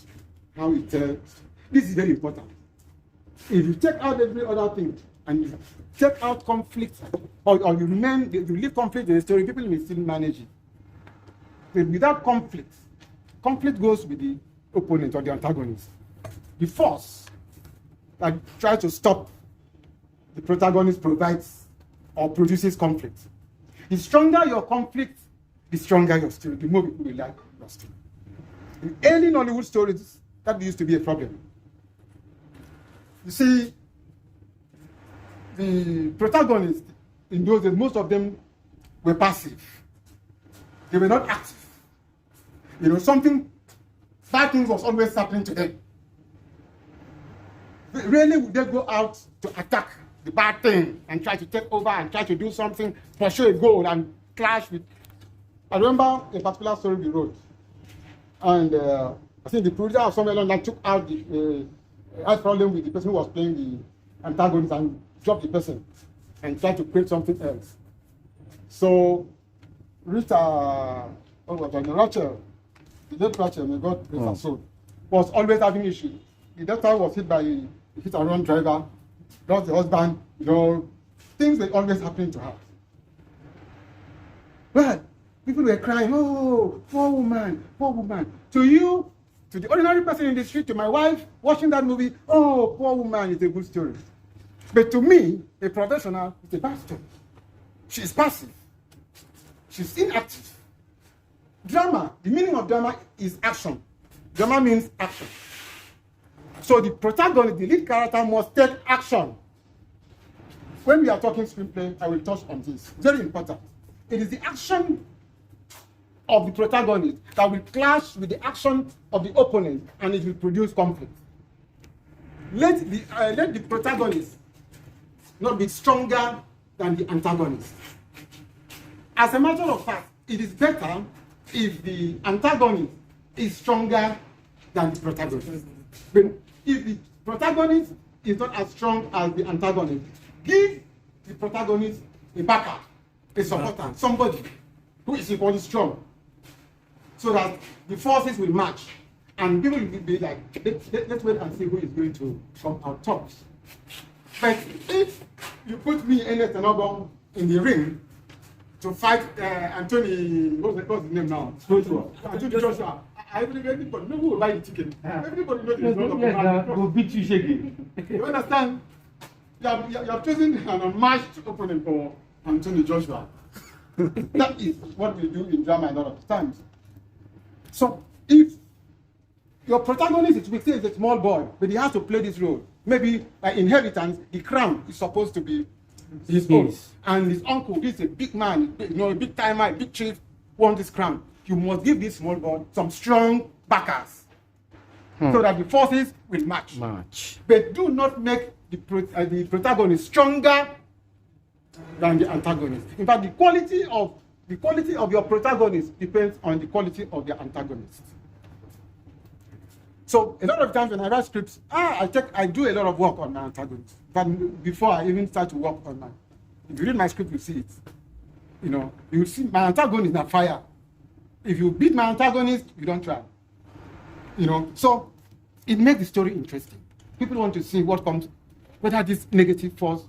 How it tells. This is very important. If you check out every other thing and you check out conflict, or you leave conflict in the story, people will still manage it. But without conflict, conflict goes with the opponent or the antagonist. The force that tries to stop the protagonist provides or produces conflict. The stronger your conflict, the stronger your story, the more people will like your story. In early Nollywood stories, that used to be a problem. You see, the protagonists in those days, most of them were passive. They were not active. You know, bad things was always happening to them. Rarely would they go out to attack the bad thing and try to take over and try to do something, pursue a goal and clash with. I remember a particular story we wrote, and I think the producer of somewhere along that took out had problem with the person who was playing the antagonist and dropped the person and tried to create something else. So Rita, Rachel, the late Rachel, may God bless her soul, was always having issues. The daughter was hit by a hit-and-run driver, lost the husband, you know, things were always happening to her. Well, people were crying, oh, poor woman, poor woman. To you, to the ordinary person in the street, to my wife, watching that movie, oh, poor woman, it's a good story. But to me, a professional, it's a bad story. She's passive. She's inactive. Drama, the meaning of drama is action. Drama means action. So the protagonist, the lead character, must take action. When we are talking screenplay, I will touch on this. Very important. It is the action of the protagonist that will clash with the action of the opponent, and it will produce conflict. Let the protagonist not be stronger than the antagonist. As a matter of fact, it is better if the antagonist is stronger than the protagonist. But if the protagonist is not as strong as the antagonist, give the protagonist a backer, a supporter, somebody who is equally strong, so that the forces will match, and people will be like, let's wait and see who is going to come out top. But if you put me, Ernest Enobong, in the ring to fight Anthony, what's his name now? Anthony Joshua. Everybody know who will buy the ticket. Everybody knows it's not a Go beat you, shaky. You understand? You have chosen an unmatched opponent for Anthony Joshua. That is what we do in drama a lot of times. So if your protagonist is, we say, is a small boy, but he has to play this role. Maybe by inheritance, the crown is supposed to be his own. And his uncle is a big man, a big timer, a big chief, wants this crown. You must give this small boy some strong backers so that the forces will match. But do not make the protagonist stronger than the antagonist. In fact, the quality of your protagonist depends on the quality of the antagonist. So a lot of times when I write scripts, I do a lot of work on my antagonist. But before I even start to work on if you read my script, you see it. You know, you see my antagonist is on fire. If you beat my antagonist, you don't try. You know, so it makes the story interesting. People want to see what comes, whether this negative force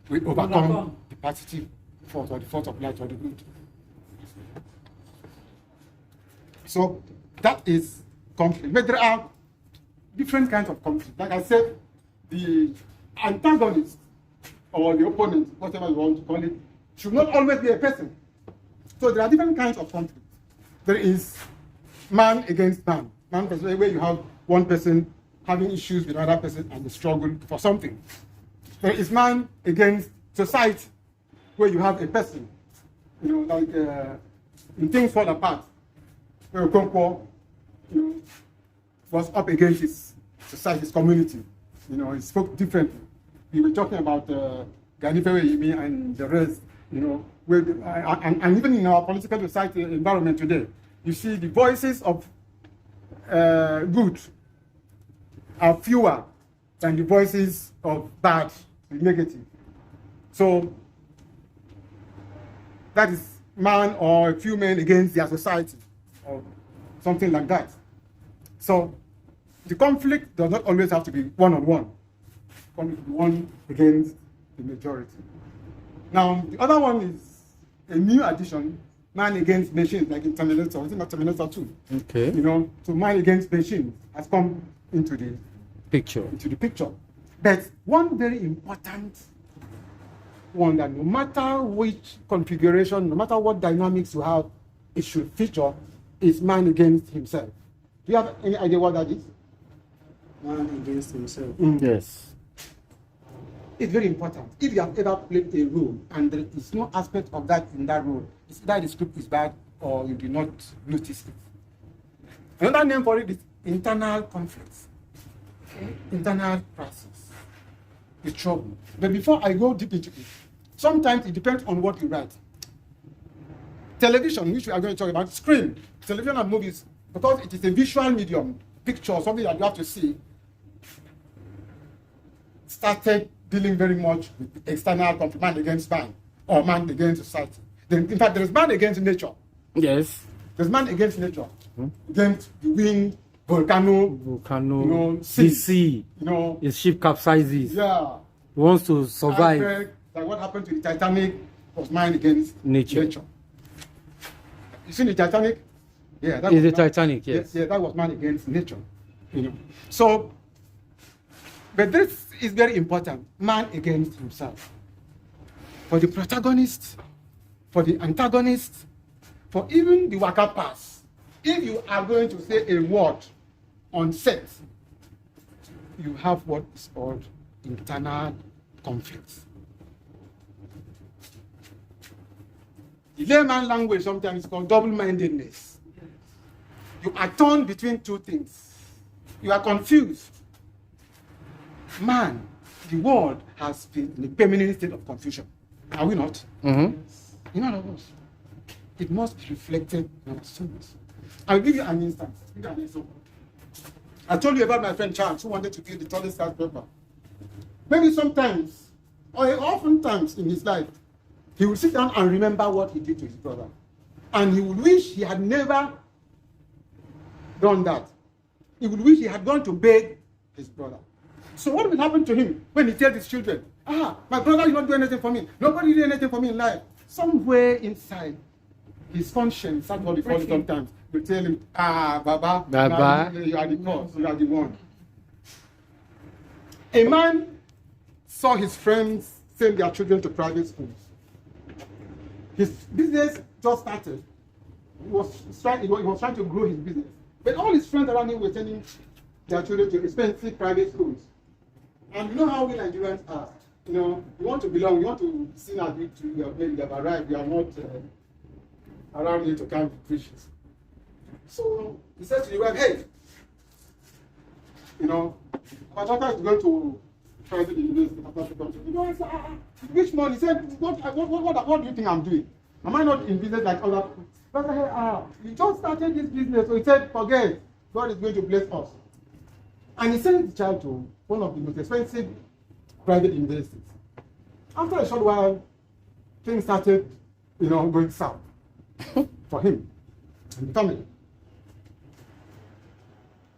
will overcome the positive force or the force of light or the good. So that is conflict. But there are different kinds of conflict. Like I said, the antagonist or the opponent, whatever you want to call it, should not always be a person. So there are different kinds of conflict. There is man against man. Man versus where you have one person having issues with another person and the struggle for something. There is man against society, where you have a person, you know, like when things fall apart, where Okonkwo, you know, was up against his society, his community. You know, he spoke differently. We were talking about Ganifewe Yimi and the rest, you know, and even in our political society environment today, you see the voices of good are fewer than the voices of bad, negative. So that is man or a few men against their society, or something like that. So the conflict does not always have to be one-on-one. Conflict be one against the majority. Now, the other one is a new addition man against machines, like in Terminator, is it not Terminator 2? Okay. You know, so man against machines has come into the Picture. picture. But one very important one that no matter which configuration, no matter what dynamics you have, it should feature is man against himself. Do you have any idea what that is? Man against himself. Yes. It's very important. If you have ever played a role and there is no aspect of that in that role, it's either the script is bad or you did not notice it. Another name for it is internal conflicts. Internal crisis. The trouble. But before I go deep into it, sometimes it depends on what you write. Television, which we are going to talk about, screen, television and movies, because it is a visual medium, picture, something that you have to see, started dealing very much with external conflict, man against man, or man against society. Then, in fact, there is man against nature. Yes. There's man against nature, against the wind, volcano, you know, the sea. you know, His ship capsizes. yeah. He wants to survive. Iceberg, like what happened to the Titanic was man against Nature. You seen the Titanic? Yeah, that Is was the man- Titanic, yes. Yeah, that was man against nature. You know. So, but this is very important. Man against himself. For the protagonist, for the antagonist, for even the worker pass. If you are going to say a word on set, you have what is called internal conflicts. The layman language sometimes is called double-mindedness. You are torn between two things. You are confused. Man, the world has been in a permanent state of confusion. Are we not? Mm-hmm. In all of us. It must be reflected in our students. I'll give you an instance. Give you an example. I told you about my friend Charles who wanted to be the tallest skyscraper. Maybe sometimes, or oftentimes in his life, he would sit down and remember what he did to his brother. And he would wish he had never done that. He would wish he had gone to beg his brother. So what will happen to him when he tells his children, my brother did not do anything for me. Nobody did anything for me in life. Somewhere inside, his conscience, that's what we call it sometimes, will tell him, Baba, Baba. you are the cause, you are the one. A man saw his friends send their children to private schools. His business just started. He was trying to grow his business. But all his friends around him were sending their children to expensive private schools. And you know how we Nigerians are. You know, you want to belong, you want to sing as victory, you have arrived, you are not around here to count victories. So he said to the wife, hey, you know, my daughter is going to private university after she comes. You know, I said, which money? He said, what do you think I'm doing? Am I not in business like other people? But I said, you just started this business. So he said, forget, God is going to bless us. And he sent the child to one of the most expensive private universities. After a short while, things started, going south for him and the family.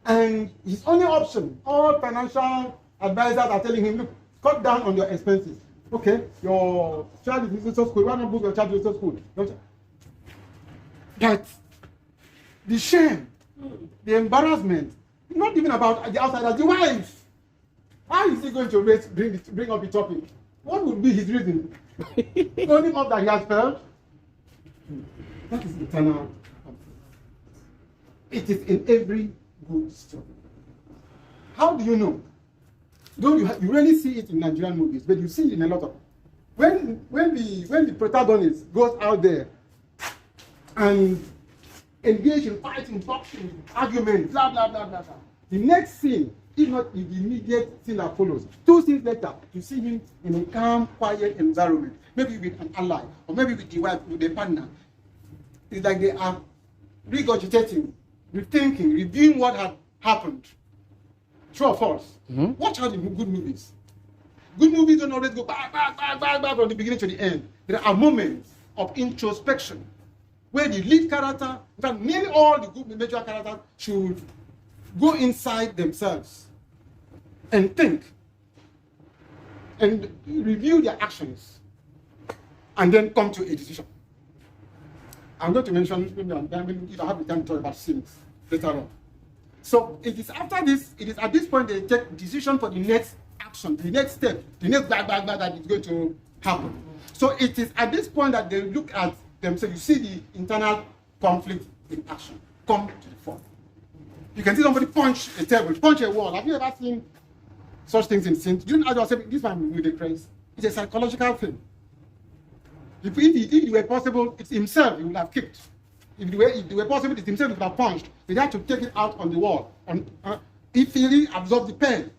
And his only option, all financial advisors are telling him, look, cut down on your expenses. Okay, your child is in school, why not book your child to school? But the shame, the embarrassment, not even about the outsiders, the wife. How is he going to bring up the topic? What would be his reason? Only up that he has failed? That is eternal. It is in every good story. How do you know? Though you really see it in Nigerian movies, but you see it in a lot of. When the protagonist goes out there and engage in fighting, boxing, argument, blah blah blah blah blah. The next scene, if not the immediate scene that follows, 2 scenes later, you see him in a calm, quiet environment, maybe with an ally, or maybe with the wife, with a partner. It's like they are regurgitating, rethinking, reviewing what had happened. True or false? Mm-hmm. Watch out the good movies. Good movies don't always go back from the beginning to the end. There are moments of introspection where the lead character, in fact, nearly all the good major characters should go inside themselves and think and review their actions and then come to a decision. I'm going to mention, if I have the time to talk about scenes later on. So it is after this, it is at this point they take decision for the next action, the next step, the next blah, blah, blah that is going to happen. So it is at this point that they look at themselves, you see the internal conflict in action come to the fore. You can see somebody punch a table, punch a wall. Have you ever seen such things in scenes? You know, as I was saying, this man with the craze, it's a psychological thing. If it were possible, it's himself he would have kicked. If it were possible, it's himself he would have punched. He had to take it out on the wall. And if he really absorbed the pain,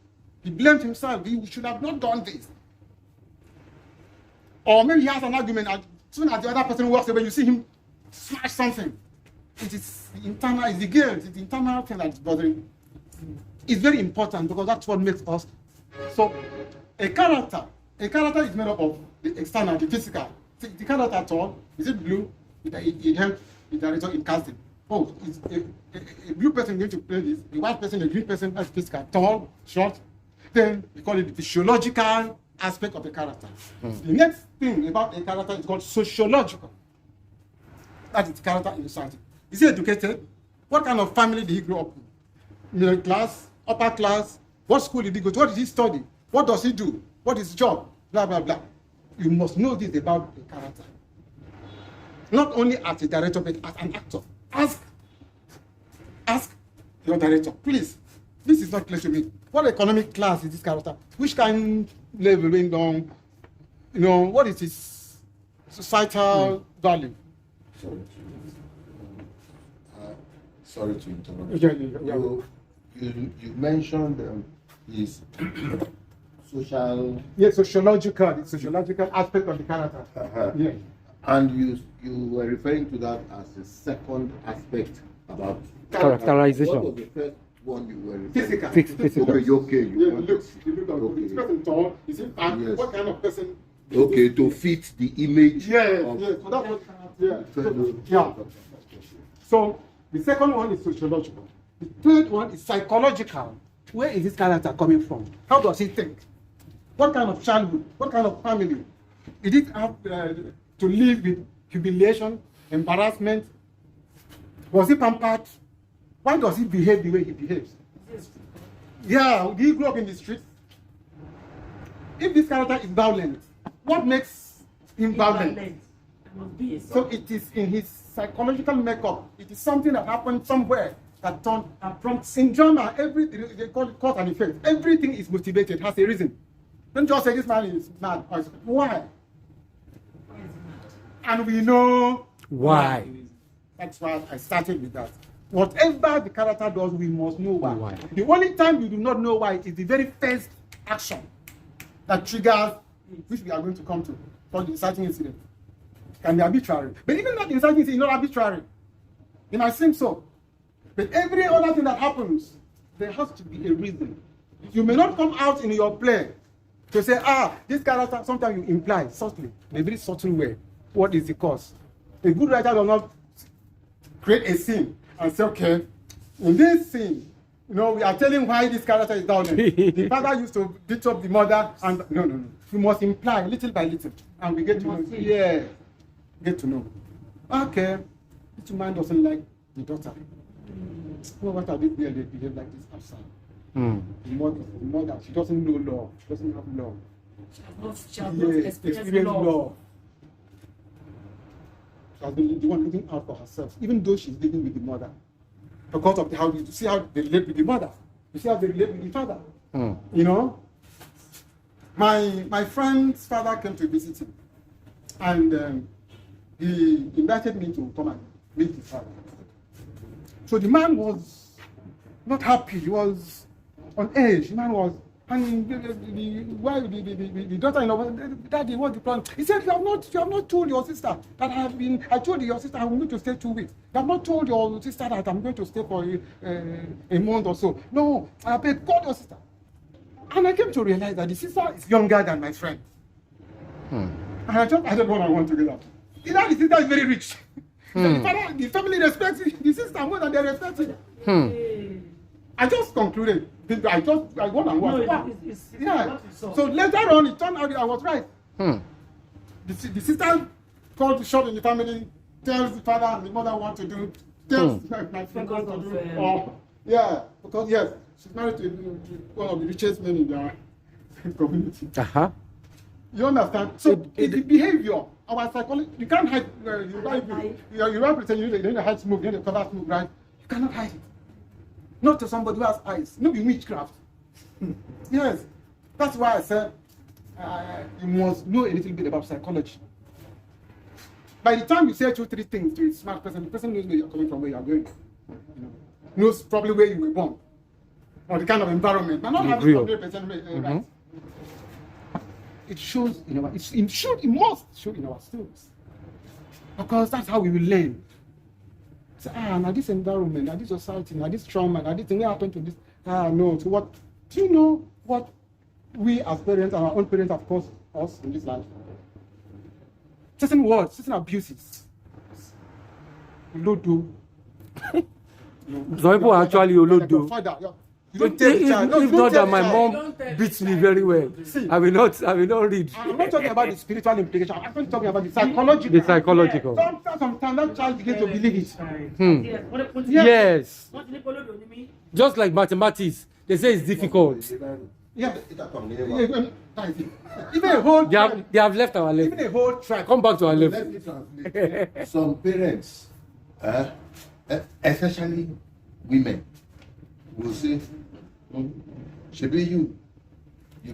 he blamed himself. He should have not done this. Or maybe he has an argument, and as soon as the other person walks away, you see him smash something. It is the internal, it's the guilt, it's the internal thing that's bothering. It's very important because that's what makes us. So, a character is made up of the external, the physical. The character at all, is it blue? It helps the director in casting. Oh, is a blue person going to play this? A white person, a green person, that's physical, tall, short. Then we call it the physiological aspect of the character. The next thing about a character is called sociological. That is the character in society. Is he educated? What kind of family did he grow up in? Middle class, upper class? What school did he go to? What did he study? What does he do? What is his job? Blah, blah, blah. You must know this about the character. Not only as a director, but as an actor. Ask your director, please. This is not clear to me. What economic class is this character? Which kind level going down? You know, what is his societal value? Sorry to interrupt. Yeah. You mentioned his social. Yes, sociological. The sociological aspect of the character. Yeah. And you were referring to that as the second aspect about Characterization. What was the first one you were referring to? Physical. Okay. Yeah, looks. Is this person tall? Is he fat? Yes. What kind of person? Okay, to fit the image. Yeah. of- So that's what. Yeah. So the second one is sociological. The third one is psychological. Where is this character coming from? How does he think? What kind of childhood? What kind of family? Did he have to live with humiliation, embarrassment? Was he pampered? Why does he behave the way he behaves? Yeah, did he grow up in the streets? If this character is violent, what makes him violent? So it is in his psychological makeup. It is something that happened somewhere that turned prompts. In drama, they call it cause and effect. Everything is motivated, has a reason. Don't just say this man is mad. Why? And we know Why? That's why I started with that. Whatever the character does, we must know why. The only time you do not know why is the very first action that triggers, which we are going to come to, for the inciting incident. Can be arbitrary. But even that inciting incident is not arbitrary. It might seem so. But every other thing that happens, there has to be a reason. You may not come out in your play to say, this character, sometimes you imply subtly, in a very subtle way, what is the cause. A good writer does not create a scene and say, okay, in this scene, we are telling why this character is down there. The father used to beat up the mother, and no. We must imply little by little, and we get to know. Yeah, get to know. Okay, this man doesn't like the daughter. Well, what are they doing? They behave like this outside. The mother, she doesn't know love. She doesn't have love. She has not experienced love. She has been the one looking out for herself, even though she's living with the mother. Because of how you see how they relate with the mother. You see how they relate with the father. You know? My friend's father came to visit him. And he invited me to come and meet his father. So the man was not happy. He was on edge. The man was, and the daughter-in-law, Daddy, what's the problem? He said, you have not told your sister that I told your sister I'm going to stay 2 weeks. You have not told your sister that I'm going to stay for a month or so. No, I beg, call your sister. And I came to realize that the sister is younger than my friend. And I just added one and one together. The sister is very rich. The family respects the sister more than they respect him. I just concluded. I one and one. Yeah. So later on, it turned out I was right. The sister called the shot in the family. tells the father and the mother what to do, tells my friend what to do, Because of, or yeah, because yes, she's married to one of the richest men in their community. Uh-huh. You understand? So it's the behavior. Our psychology, you can't hide. You don't pretend you don't hide smoke, you don't cover smoke, right? You cannot hide it. Not to somebody who has eyes. Not be witchcraft. Yes, that's why I said you must know a little bit about psychology. By the time you say 2, 3 things to a smart person, the person knows where you're coming from, where you're going. Knows probably where you were born, or the kind of environment. But not having 100% right. It shows in our. It must show in our stories, because that's how we will learn. So, now this environment, now this society, now this trauma, now this thing happened to this. No. So what? Do you know what we as parents and our own parents have caused us in this life? Certain words, certain abuses. Olodo. Some people actually olodo. You don't tell the child. No, If you don't not tell that my the child. mom beats me very well, I will not read. I'm not talking about the spiritual implication. I'm actually talking about the psychological. The psychological. Sometimes that child begins to believe it. Yes. Just like mathematics, they say it's difficult. Yeah. Even a whole They have left our even level. a whole tribe. Come back to our Let level. me translate. Some parents, especially women, will say, should be you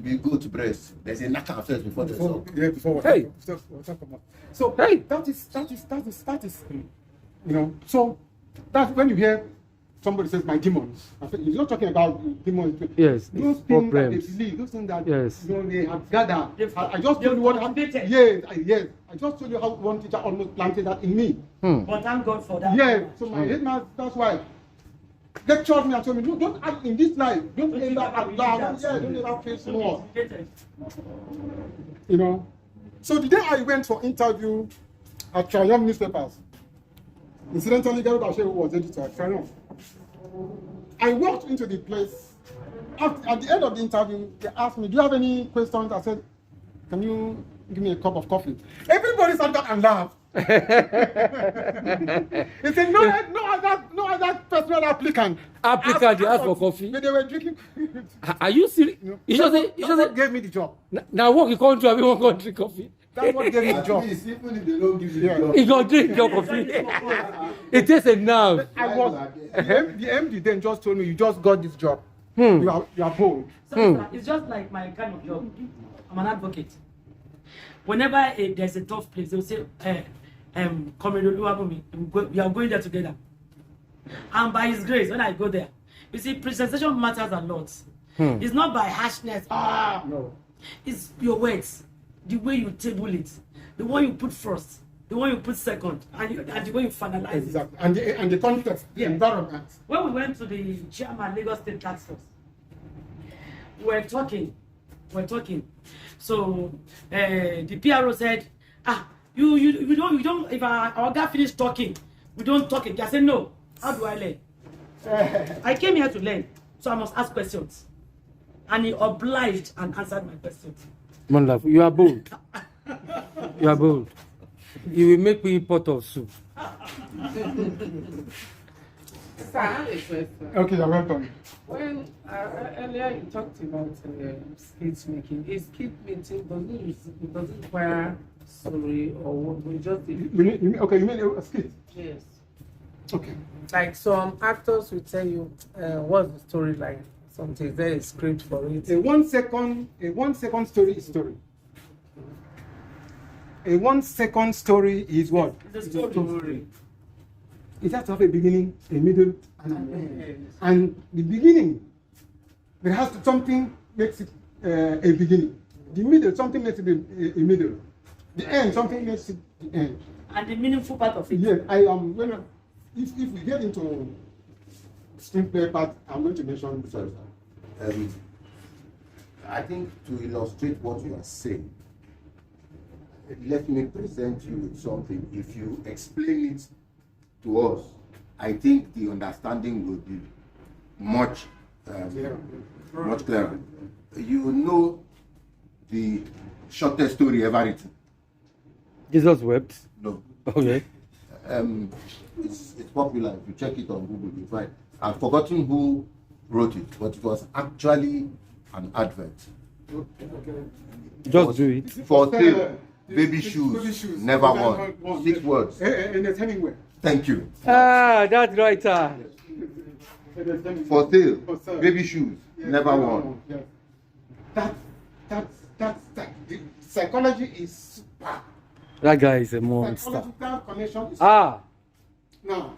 be good to breast. There's a knockout first before the song. Before Hey. we'll talk about. So Hey. that is so that's when you hear somebody says my demons. He's not talking about demons. Yes, Those it's things that they problems. believe, those things that Yes. they have gathered. I just told you what happened. cultivated. Yes. I just told you how one teacher almost planted that in me. But thank God for that. Yes. So my headmaster, that's why lectured me and told me, no, don't act in this life. Don't ever act loud. Don't ever face more. So the day I went for interview at Triumph newspapers, incidentally, Gary Bashe was editor at Triumph. I walked into the place. At the end of the interview, they asked me, do you have any questions? I said, can you give me a cup of coffee? Everybody sat down and laughed. He said, no other personal applicant. They asked for coffee. They were drinking. Are you serious? You just That's what say, gave me the job. now work you can't do, everyone can drink coffee. That's what gave me the At job. least, even if they don't give you the job. You can drink your coffee. It takes a nerve. I was the MD then just told me, you just got this job. You are bold. So it's just like my kind of job. I'm an advocate. Whenever there's a tough place, they'll say, Comrade Oluwabumi, we are going there together. And by His grace, when I go there, you see, presentation matters a lot. It's not by harshness. No. It's your words, the way you table it, the one you put first, the one you put second, and the way you finalize Exactly. And the context, the environment. When we went to the chairman Lagos State Task Force, we're talking. So the PRO said, we don't. If our guy finished talking, we don't talk again. I said no. How do I learn? I came here to learn, so I must ask questions. And he obliged and answered my questions. Wonderful. You are bold. You are bold. You will make me pot of soup. Sir, I have a question. Okay, you're welcome. When earlier you talked about skit making, is skit making doesn't require story or what we just did? You mean a skit? Yes. Okay. Like some actors will tell you what's the storyline. Something there is script for it. A 1 second story is story. A 1 second story is what? It's a story. It has to have a beginning, a middle, and an end. And the beginning, there has to something makes it a beginning. The middle, something makes it a middle. The end, something makes it the end. And the meaningful part of it. Yes, I am. If we get into screenplay part, I'm going to mention. Sorry, sir. I think to illustrate what you are saying, let me present you with something. If you explain it to us, I think the understanding will be much clearer. You know the shortest story ever written? Jesus wept. No. Okay. it's popular. If you check it on Google, you find. I've forgotten who wrote it, but it was actually an advert. Just do it. For sale, baby Baby shoes, shoes, never never won. won. 6 words. Ernest Hemingway. Thank you. Ah, that writer. Ernest Hemingway. For sale, For sale. baby shoes, Yes, never won. Yes. That's the psychology is super. That guy is a monster. Psychological connection is Ah, now.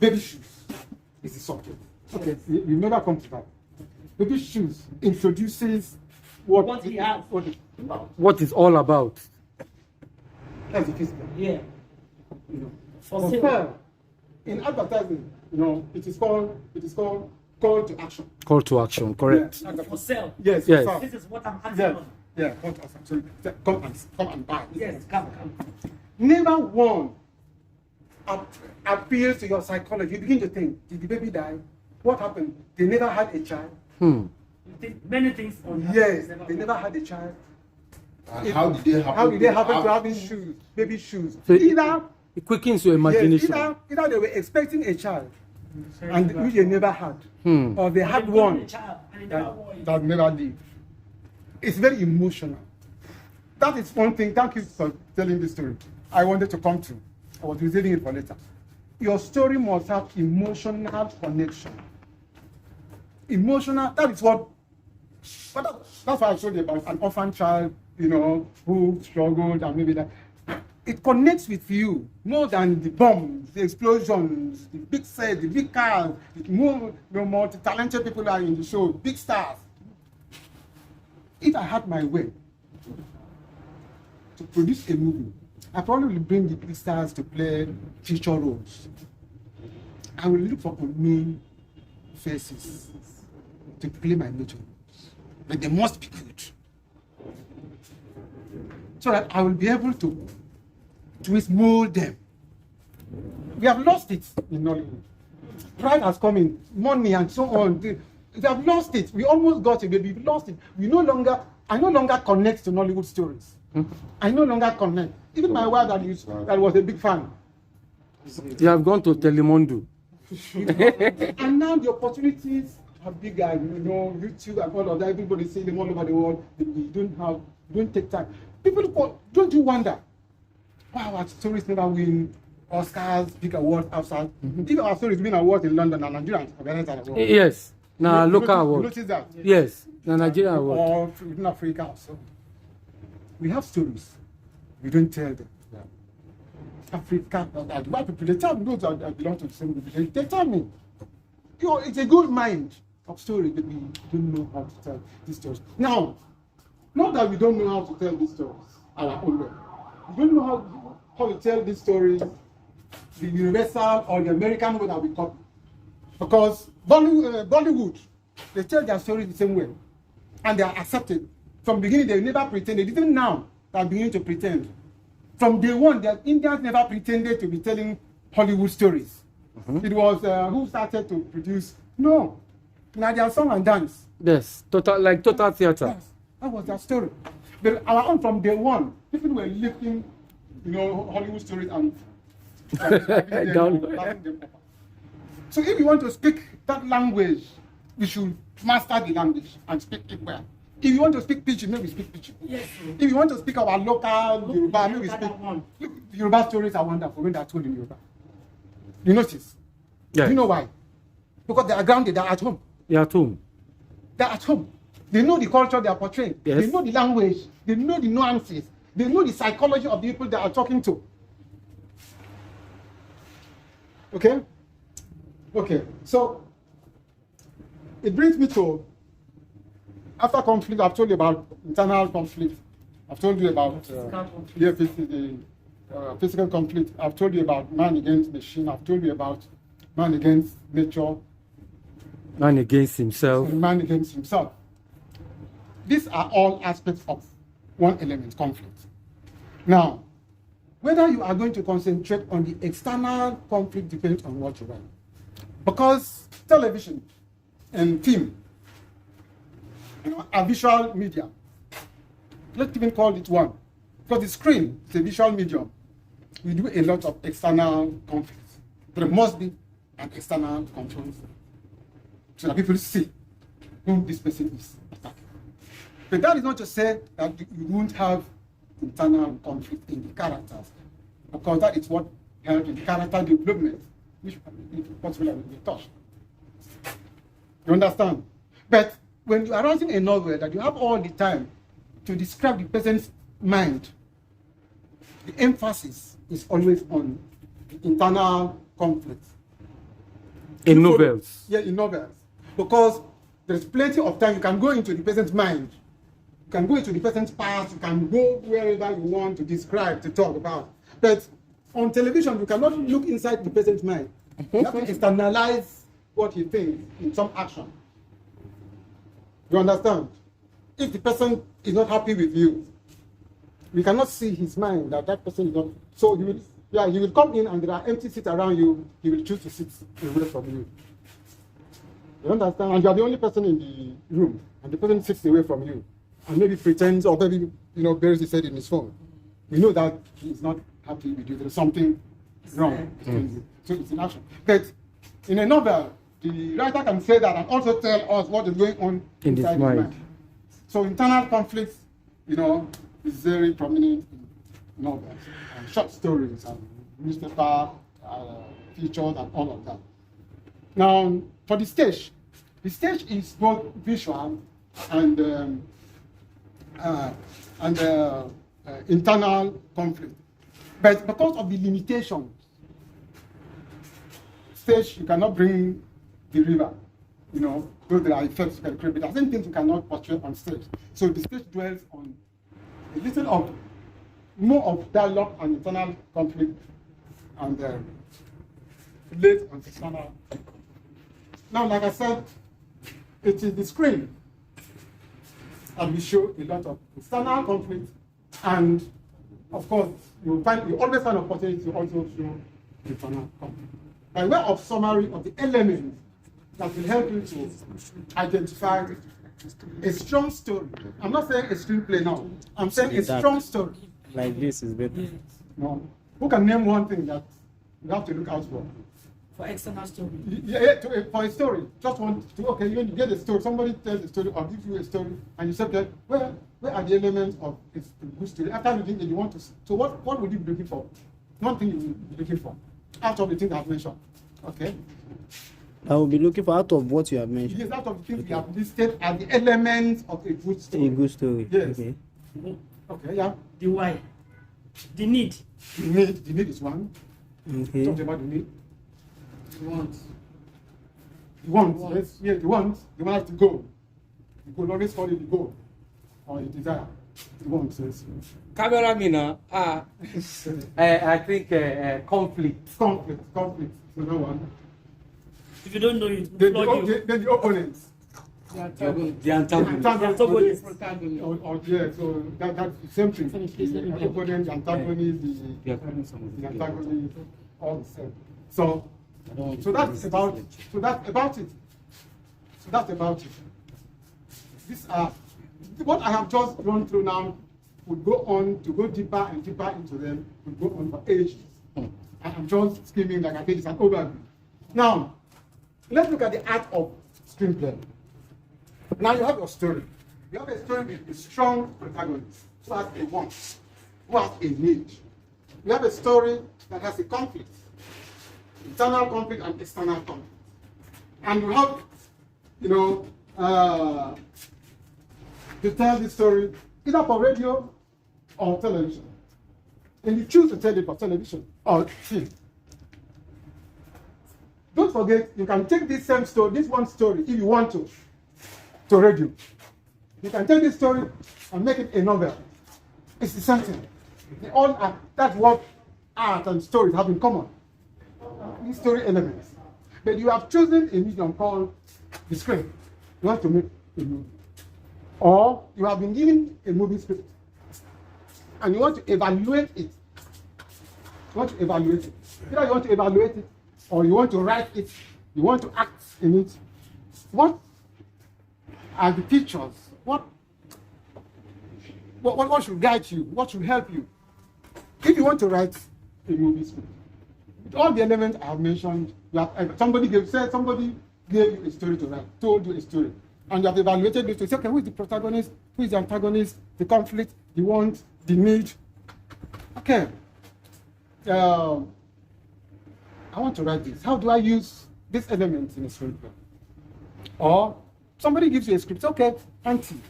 Baby shoes is the subject. Okay, you never come to that. Baby shoes introduces What he has. What it's about. what is all about? That's the physical. Yeah. You know. For For sale. sale, in advertising, you know, it is called call to action. Call to action, correct. Yeah. For sale. Yes. Yes. for This sale. is what I'm acting Yeah. on. Yeah. Call to action. So come and buy. Yes, come. Never one appeals to your psychology. You begin to think, did the baby die? What happened? They never had a child. You think many things on that. Yes, they never had a child. And how did they happen? How did they happen to having shoes, baby shoes? So Either, it quickens your yes, imagination. either they were expecting a child and which they never had, or they had They one wanted a child, and it never was. that never lived. It's very emotional. That is one thing. Thank you for telling this story. I wanted to come to. I was reserving it for later. Your story must have emotional connection. Emotional. That is what. But that's why I told you about an orphan child, you know, who struggled and maybe that. It connects with you more than the bombs, the explosions, the big sets, the big cars, the more, multi-talented people are in the show, big stars. If I had my way to produce a movie, I probably will bring the big stars to play feature roles. I will look for unknown faces to play my major roles. But they must be good. So that I will be able to mold them. We have lost it in Nollywood. Pride has come in, money and so on. We have lost it. We almost got it, but we've lost it. I no longer connect to Nollywood stories. I no longer connect. Even my wife that was a big fan. You have gone to Telemundo. And now the opportunities are bigger, you know, YouTube and all of that. Everybody see them all over the world. We don't take time. People don't you wonder why our stories never win Oscars, big awards outside? If our stories win awards in London and Nigeria organize an award. Yes. Now, You local notice- award. You notice that? Yes. Now, Nigeria award. Or in Africa also. We have stories. We don't tell them. Africa, white people, they tell me those that belong to the same group. They tell me, you know, it's a good mind of story, but we don't know how to tell these stories. Now, not that we don't know how to tell these stories our own way. We don't know how to tell these stories the universal or the American way that we copy. Because Bollywood, they tell their stories the same way. And they are accepted. From the beginning, they never pretended. Even now, they are beginning to pretend. From day one, the Indians never pretended to be telling Hollywood stories. It was who started to produce. No. Now they are song and dance. Yes. Total theater. Yes, that was their story. But our own from day one, people were lifting, you know, Hollywood stories and Down. backing them up. So if you want to speak that language, we should master the language and speak it well. If you want to speak Pidgin, maybe speak Pidgin. Yes. If you want to speak our local Yoruba, maybe speak. one. Look, Yoruba stories are wonderful when they are told in Yoruba. You notice? Yes. You know why? Because they are grounded, they are at home. You're at home. They're at home. They know the culture they are portraying. Yes. They know the language. They know the nuances. They know the psychology of the people they are talking to. Okay? Okay. So, it brings me to, after conflict, I've told you about internal conflict. I've told you about physical conflict. I've told you about man against machine. I've told you about man against nature. Man against himself. And man against himself. These are all aspects of one element, conflict. Now, whether you are going to concentrate on the external conflict depends on what you write. Because television and film, you know, are visual media. Let's even call it one. Because the screen is a visual medium. we do a lot of external conflicts. There must be an external control so that people see who this person is attacking. But that is not to say that you won't have internal conflict in the characters, because that is what helps in character development, which possibly will be touched. You understand? But when you are writing a novel that you have all the time to describe the person's mind, the emphasis is always on the internal conflict. In novels. Yeah, in novels. Because there's plenty of time you can go into the person's mind. You can go into the person's past, you can go wherever you want to describe, to talk about. But on television, you cannot look inside the person's mind. You have to externalize what he thinks in some action. You understand? If the person is not happy with you, you cannot see his mind that that person is not. So he will come in and there are empty seats around you. He will choose to sit away from you. You understand? And you are the only person in the room, and the person sits away from you, and maybe pretends or maybe buries his head in his phone. You know that he is not happy with you. There is something wrong between you. So it's an action. But in a novel, the writer can say that and also tell us what is going on In his inside mind. So internal conflicts, is very prominent in novels and short stories and newspaper features and all of that. Now, for the stage is both visual and internal conflict. But because of the limitations, stage, you cannot bring the river, though there are effects you can create, but there are certain things you cannot portray on stage. So the stage dwells on a little of more of dialogue and internal conflict, and less on external. Now, like I said, it is the screen that will show a lot of external conflict, and of course, you always find opportunity to also show internal conflict. By way of summary of the elements that will help you to identify a strong story. I'm not saying a screenplay now. I'm saying a strong story. Like this is better. No. Who can name one thing that you have to look out for? For external story. For a story. Just want to, okay, you get a story. Somebody tells a story or gives you a story, and you say, okay, where are the elements of a good story? After reading it, you want to. So what would you be looking for? One thing you will be looking for out of the things I've mentioned. Okay. I will be looking for out of what you have mentioned. Yes, out of the things we have listed are the elements of a good story. A good story. Yes. Okay. Okay, yeah. The why. The need. The need is one. Okay. Talk about the need. The want. The want, yes, the want has to go. The goal always follow the goal or the desire. The want says. Cameraman, I think conflict. Conflict. Another one. If you don't know it, Then flog you. the opponents. The antagonist. So that's the same thing. The opponent, the antagonist, the antagonist, all the same. So that's about it. These are what I have just run through now. Would go on to go deeper and deeper into them. Would go on for ages. And I'm just skimming like I did. It's an overview. Now, let's look at the art of screenplay. Now you have your story. You have a story with a strong protagonist who has a want, who has a need. You have a story that has a conflict, internal conflict and external conflict. And you have, to tell this story either for radio or television. And you choose to tell it for television or film. Don't forget, you can take this same story, this one story, if you want to radio. You can take this story and make it a novel. It's the same thing. They all are, that's what art and stories have in common. These story elements. But you have chosen a medium called the screen. You want to make a movie. Or you have been given a movie script and you want to evaluate it. Either you want to evaluate it or you want to write it, you want to act in it. What are the features? What should guide you? What should help you? If you want to write, a movie script. With all the elements I have mentioned, somebody gave you a story to write, told you a story, and you have evaluated it to say, okay, who is the protagonist, who is the antagonist, the conflict, the want, the need. Okay. I want to write this. How do I use these elements in a screenplay? Or somebody gives you a script. Okay, auntie,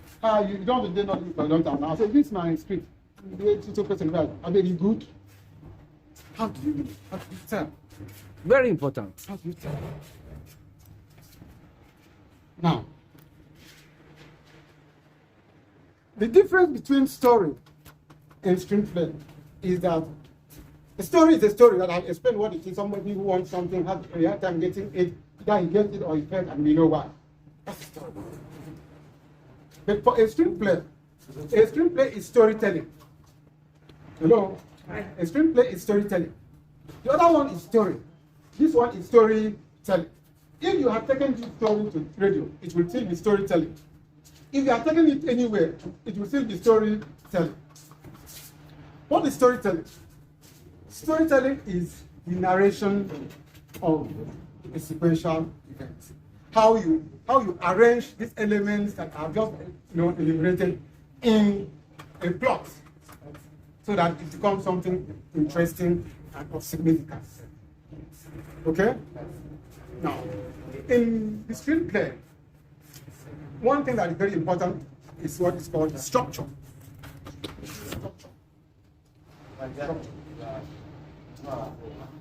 you don't have to do nothing for a long time now. I say, this is my script. Two person right. Are they good? How do you tell? Very important. How do you tell? Now, the difference between story and screenplay is that a story is a story that I've explained what it is. Somebody who wants something has a hard time getting it, either he gets it or he fails, and we know why. That's a story. But for a screenplay is storytelling. Hello? A screenplay is storytelling. The other one is story. This one is storytelling. If you have taken this story to radio, it will still be storytelling. If you are taking it anywhere, it will still be storytelling. What is storytelling? Storytelling is the narration of a sequential event. How you arrange these elements that are just enumerated in a plot, so that it becomes something interesting and of significance. Okay? Now, in the screenplay, one thing that is very important is what is called structure.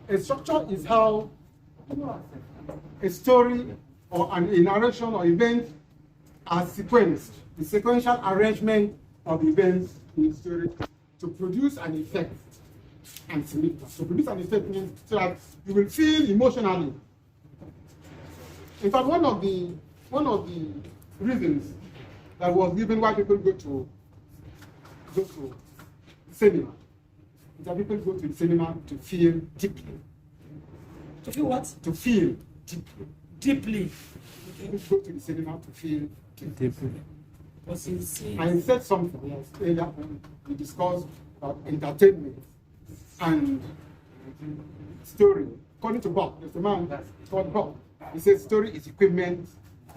A structure is how a story or a narration or event are sequenced, the sequential arrangement of events in the story to produce an effect and significance. To produce an effect means so that you will feel emotionally. In fact, one of the reasons that was given why people go to cinema is that people go to the cinema to feel deeply. To feel what? To feel deeply. Deeply. People go to the cinema to feel deeply. I said something earlier when we discussed about entertainment and story. According to Bob, there's a man called Bob. He says story is equipment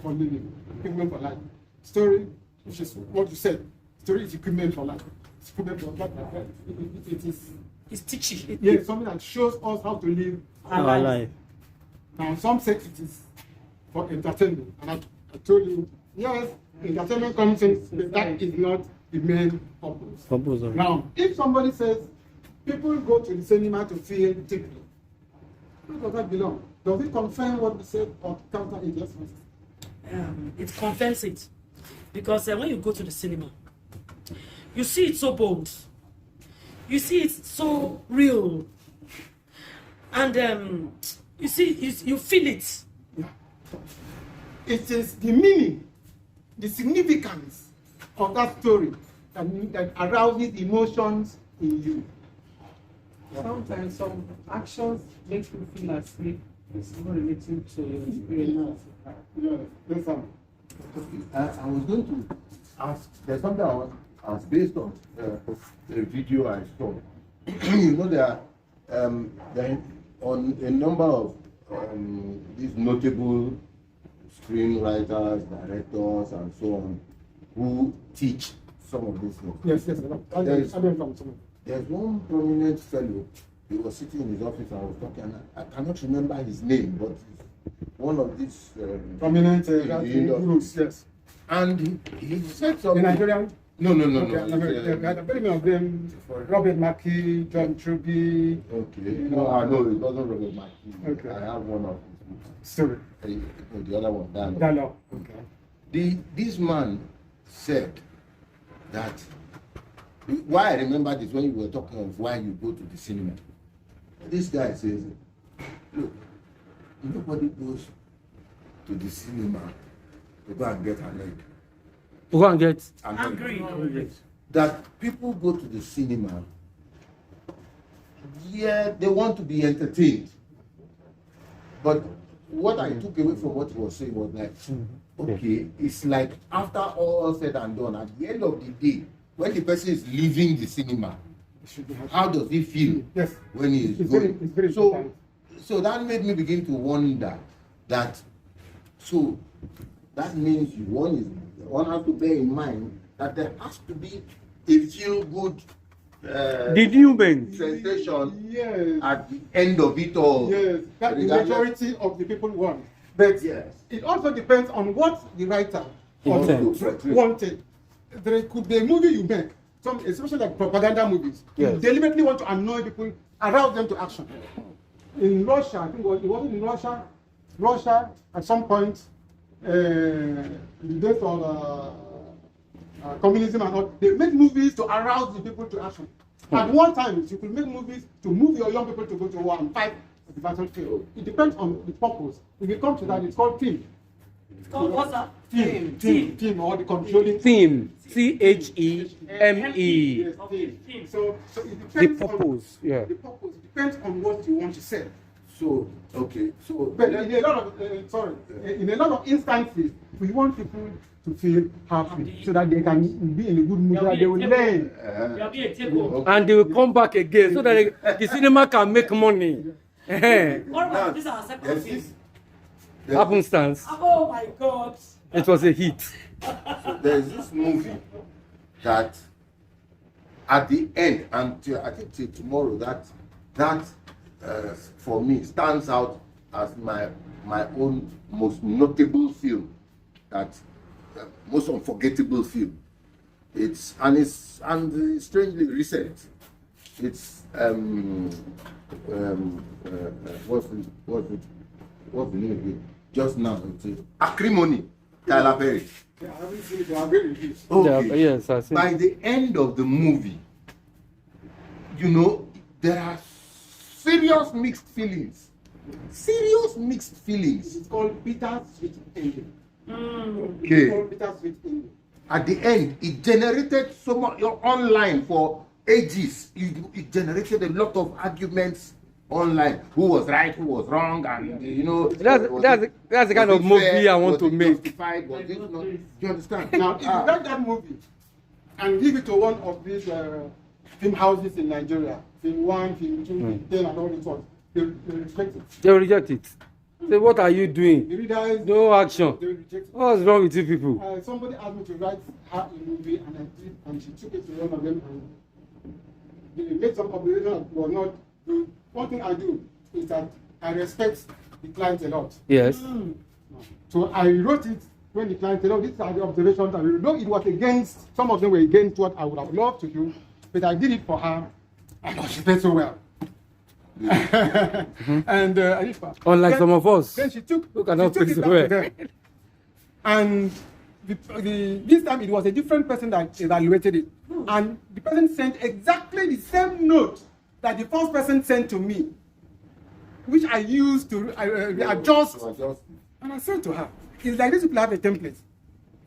for living, equipment for life. Story, which is what you said, story is equipment for life. It's equipment for life. It's teaching. Yes, something that shows us how to live Our life. Now, some say it is for entertainment. And I told you, yes, entertainment comes in, but that is not the main purpose. Now, if somebody says people go to the cinema to feel deeply, where does that belong? Does it confirm what we said or counter it? Yes, it confirms it. Because when you go to the cinema, you see it so bold. You see it so real. And you see, you feel it. Yeah. It is the meaning, the significance of that story that arouses emotions in you. Sometimes some actions make you feel as if it's not relating to your experience. Yes, sir. I was going to ask, there's something I was based on a video I saw. You know, there are on a number of these notable screenwriters, directors, and so on, who teach some of these things. Yes. There's one prominent fellow. He was sitting in his office and I was talking. And I cannot remember his name, but one of these prominent groups. Yes. And he said something. In Nigerian? No. Very many of them. Robert Mackey, John Truby. Okay. No, it wasn't Robert Mackey. Okay. I have one of his. Story. The other one, Dano. Okay. This man said that. Why I remember this when you were talking of why you go to the cinema. This guy says, look, nobody goes to the cinema to go and get annoyed. To go and get angry. That people go to the cinema, yeah, they want to be entertained. But what I took away from what he was saying was like, okay, it's like after all said and done, at the end of the day, when the person is leaving the cinema, It should be happy. How does he feel Yes. when he is It's going? very important. So that made me begin to wonder that. So that means one has to bear in mind that there has to be a feel good The human. sensation Yes. at the end of it all. Yes, that the Regardless- majority of the people want. But Yes. it also depends on what the writer or the Intent. script wanted. There could be a movie you make, some especially like propaganda movies. You Yes. deliberately want to annoy people, arouse them to action. In Russia, I think it wasn't in Russia. Russia at some point, in the days of communism and all, they made movies to arouse the people to action. At one time, you could make movies to move your young people to go to war and fight at the battlefield. It depends on the purpose. If it comes to that, it's called theme. It's called what's that? Theme, or the controlling Theme. Theme. Yes, theme. So it The depends purpose. on Yeah. the purpose. It depends on what you want to say. So okay. So But in a lot of in a lot of instances, we want people to feel happy so that they can be in a good mood, so that they will learn. There'll be a takeover. And they will come back again so that the cinema can make money. What about this our second there's film? this Happenstance. Oh my God. It was a hit. there's this movie that at the end, and I think till tomorrow, that for me stands out as my own most notable film, that most unforgettable film. It's strangely recent. It's what's the name again? Just now, it's Acrimony, Tyler Perry. Yeah, I haven't seen it, but I'm very reviews. Yeah, yes, I see. By the end of the movie, you know, there are serious mixed feelings. Serious mixed feelings. It's called bitter sweet ending. It's Okay. called bitter sweet ending. At the end, it generated so much online for ages. It generated a lot of arguments online. Who was right, who was wrong, and you know. That's the kind of movie I want to make. Was it not? Do you understand? Now, if you write that movie and give it to one of these film houses in Nigeria, film 1, film 2, film 10, and all these ones, they reject it. They will reject it. Say, what are you The doing? readers, No action. they will reject it. What's wrong with you people? Somebody asked me to write her a movie, and I did, and she took it to one of them, and they made some observations that were not good. One thing I do is that I respect the client a lot. Yes. So I wrote it when the client said, "Oh, these are the observations." And though it was against, some of them were against what I would have loved to do, but I did it for her, and she did so well. And I did for her. Unlike Then- some of us. Then she took, Who cannot she took praise it the back way. to them. And this time it was a different person that evaluated it. And the person sent exactly the same note that the first person sent to me, which I used to adjust. And I said to her, it's like these people have a template.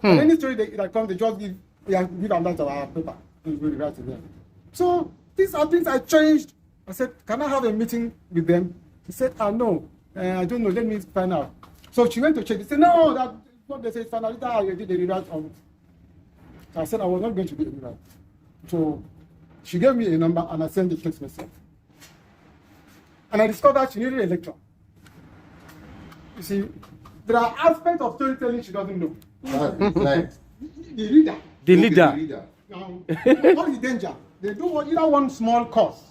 Any story that comes, they just give them that to our paper and we write to them. So these are things I changed. I said, can I have a meeting with them? He said, no, I don't know, let me find out. So she went to check. He said, no, that what they said, find out. I did a rewrite on it. So I said, I was not going to do a rewrite. So she gave me a number and I sent the text message. And I discovered she needed a lecture. You see, there are aspects of storytelling she doesn't know. Like, The reader. The okay, leader. Now, what is the danger? They do either one small course.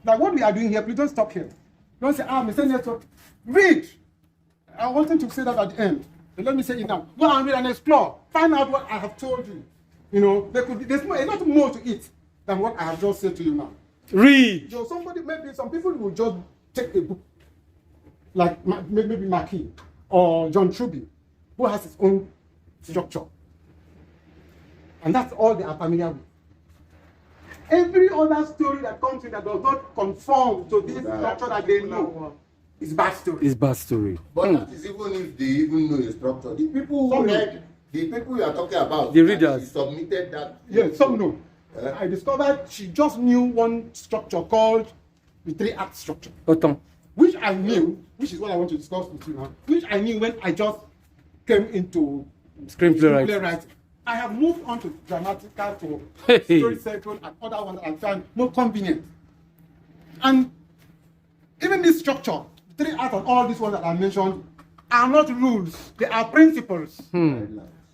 Like what we are doing here, please don't stop here. Don't say, I'm saying here, read. I wanted to say that at the end. But let me say it now. Go and read and explore. Find out what I have told you. You know, there's a lot more to it than what I have just said to you now. Read. So maybe some people will just take a book, like maybe Marquis or John Truby, who has his own structure. And that's all they are familiar with. Every other story that comes in that does not conform to this structure that they know is bad story. It's bad story. but that is even if they even know the structure. The people who read, the people you are talking about, The readers. she submitted that. Yes, some know. I discovered she just knew one structure called the 3-act structure, Autant. which I knew, which is what I want to discuss with you now, which I knew when I just came into Screenplay writing. writing. I have moved on to dramatical, to Hey. story circle, and other ones that I find more convenient. And even this structure, 3 acts and all these ones that I mentioned, are not rules. They are principles.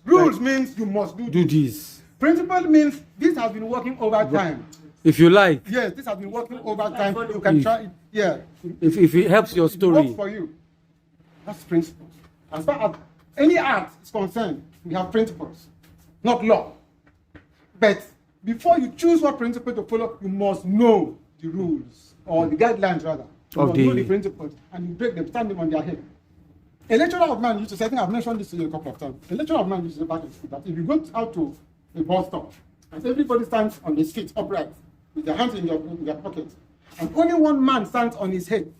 Rules means you must do Do this. this. Principle means this has been working over time. If you like, Yes, this has been working over time. You can try it. Yeah. if it helps your It works story. for you. That's principles. As far as any art is concerned, we have principles, not law. But before you choose what principle to follow, you must know the rules, or the guidelines rather. You Of must know the- the principles, and you break them, stand them on their head. A lecturer of mine used to say, I think I've mentioned this to you a couple of times. A lecturer of mine used to say back in school that if you go out to a bus stop and everybody stands on his feet upright with their hands in their pockets, and only one man stands on his head,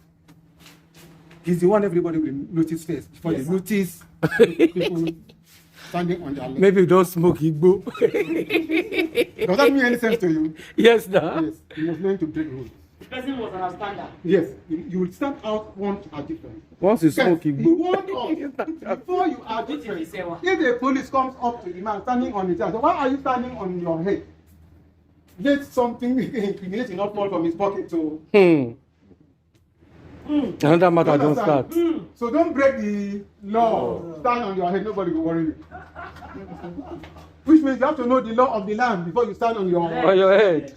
he's the one everybody will notice first before they notice people standing on their legs. Maybe you don't smoke Igbo. Does that make any sense to you? Yes, nah. Yes, you must learn to break rules. The person was understand that. Yes, you will stand out one are different. Once you Yes, smoke he Igbo. warned us before you are different. If the police comes up to the man standing on his head, so why are you standing on your head? Let something incriminating not fall from his pocket to. Another matter don't start. So don't break the law. Stand on your head, nobody will worry you. Which means you have to know the law of the land before you stand on your On your head.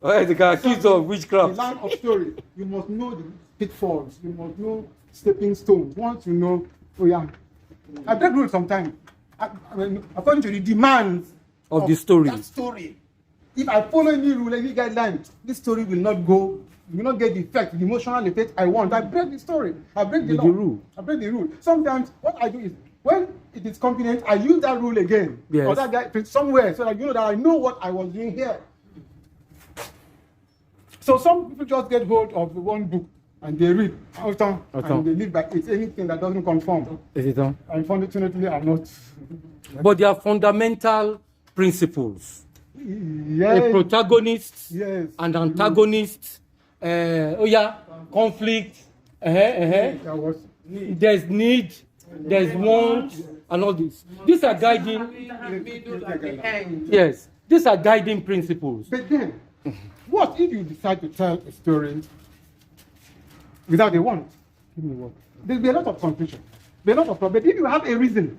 Oh, yeah, they can accuse you of The witchcraft. land of story. You must know the pitfalls. You must know stepping stones. Once you know, oh yeah. I break rules sometimes. I mean, according to the demands Of the story. That story. If I follow any rule, any guideline, this story will not go. Will not get the effect, the emotional effect I want. I break the story. I break the The law. rule. I break the rule. Sometimes what I do is when it is convenient, I use that rule again. Yes. Or that guy somewhere so that you know that I know what I was doing here. So some people just get hold of the one book and they read and they live by it. Anything that doesn't conform. Is it on? Unfortunately, I'm not. But they are fundamental principles. Yes. A protagonist Yes. and antagonist. Conflict. That was. There's need. There's want, and all this. These are guiding. Middle at the end. Yes, these are guiding principles. But then, what if you decide to tell a story without a want? Give me what? There'll be a lot of confusion. There'll be a lot of problems. But if you have a reason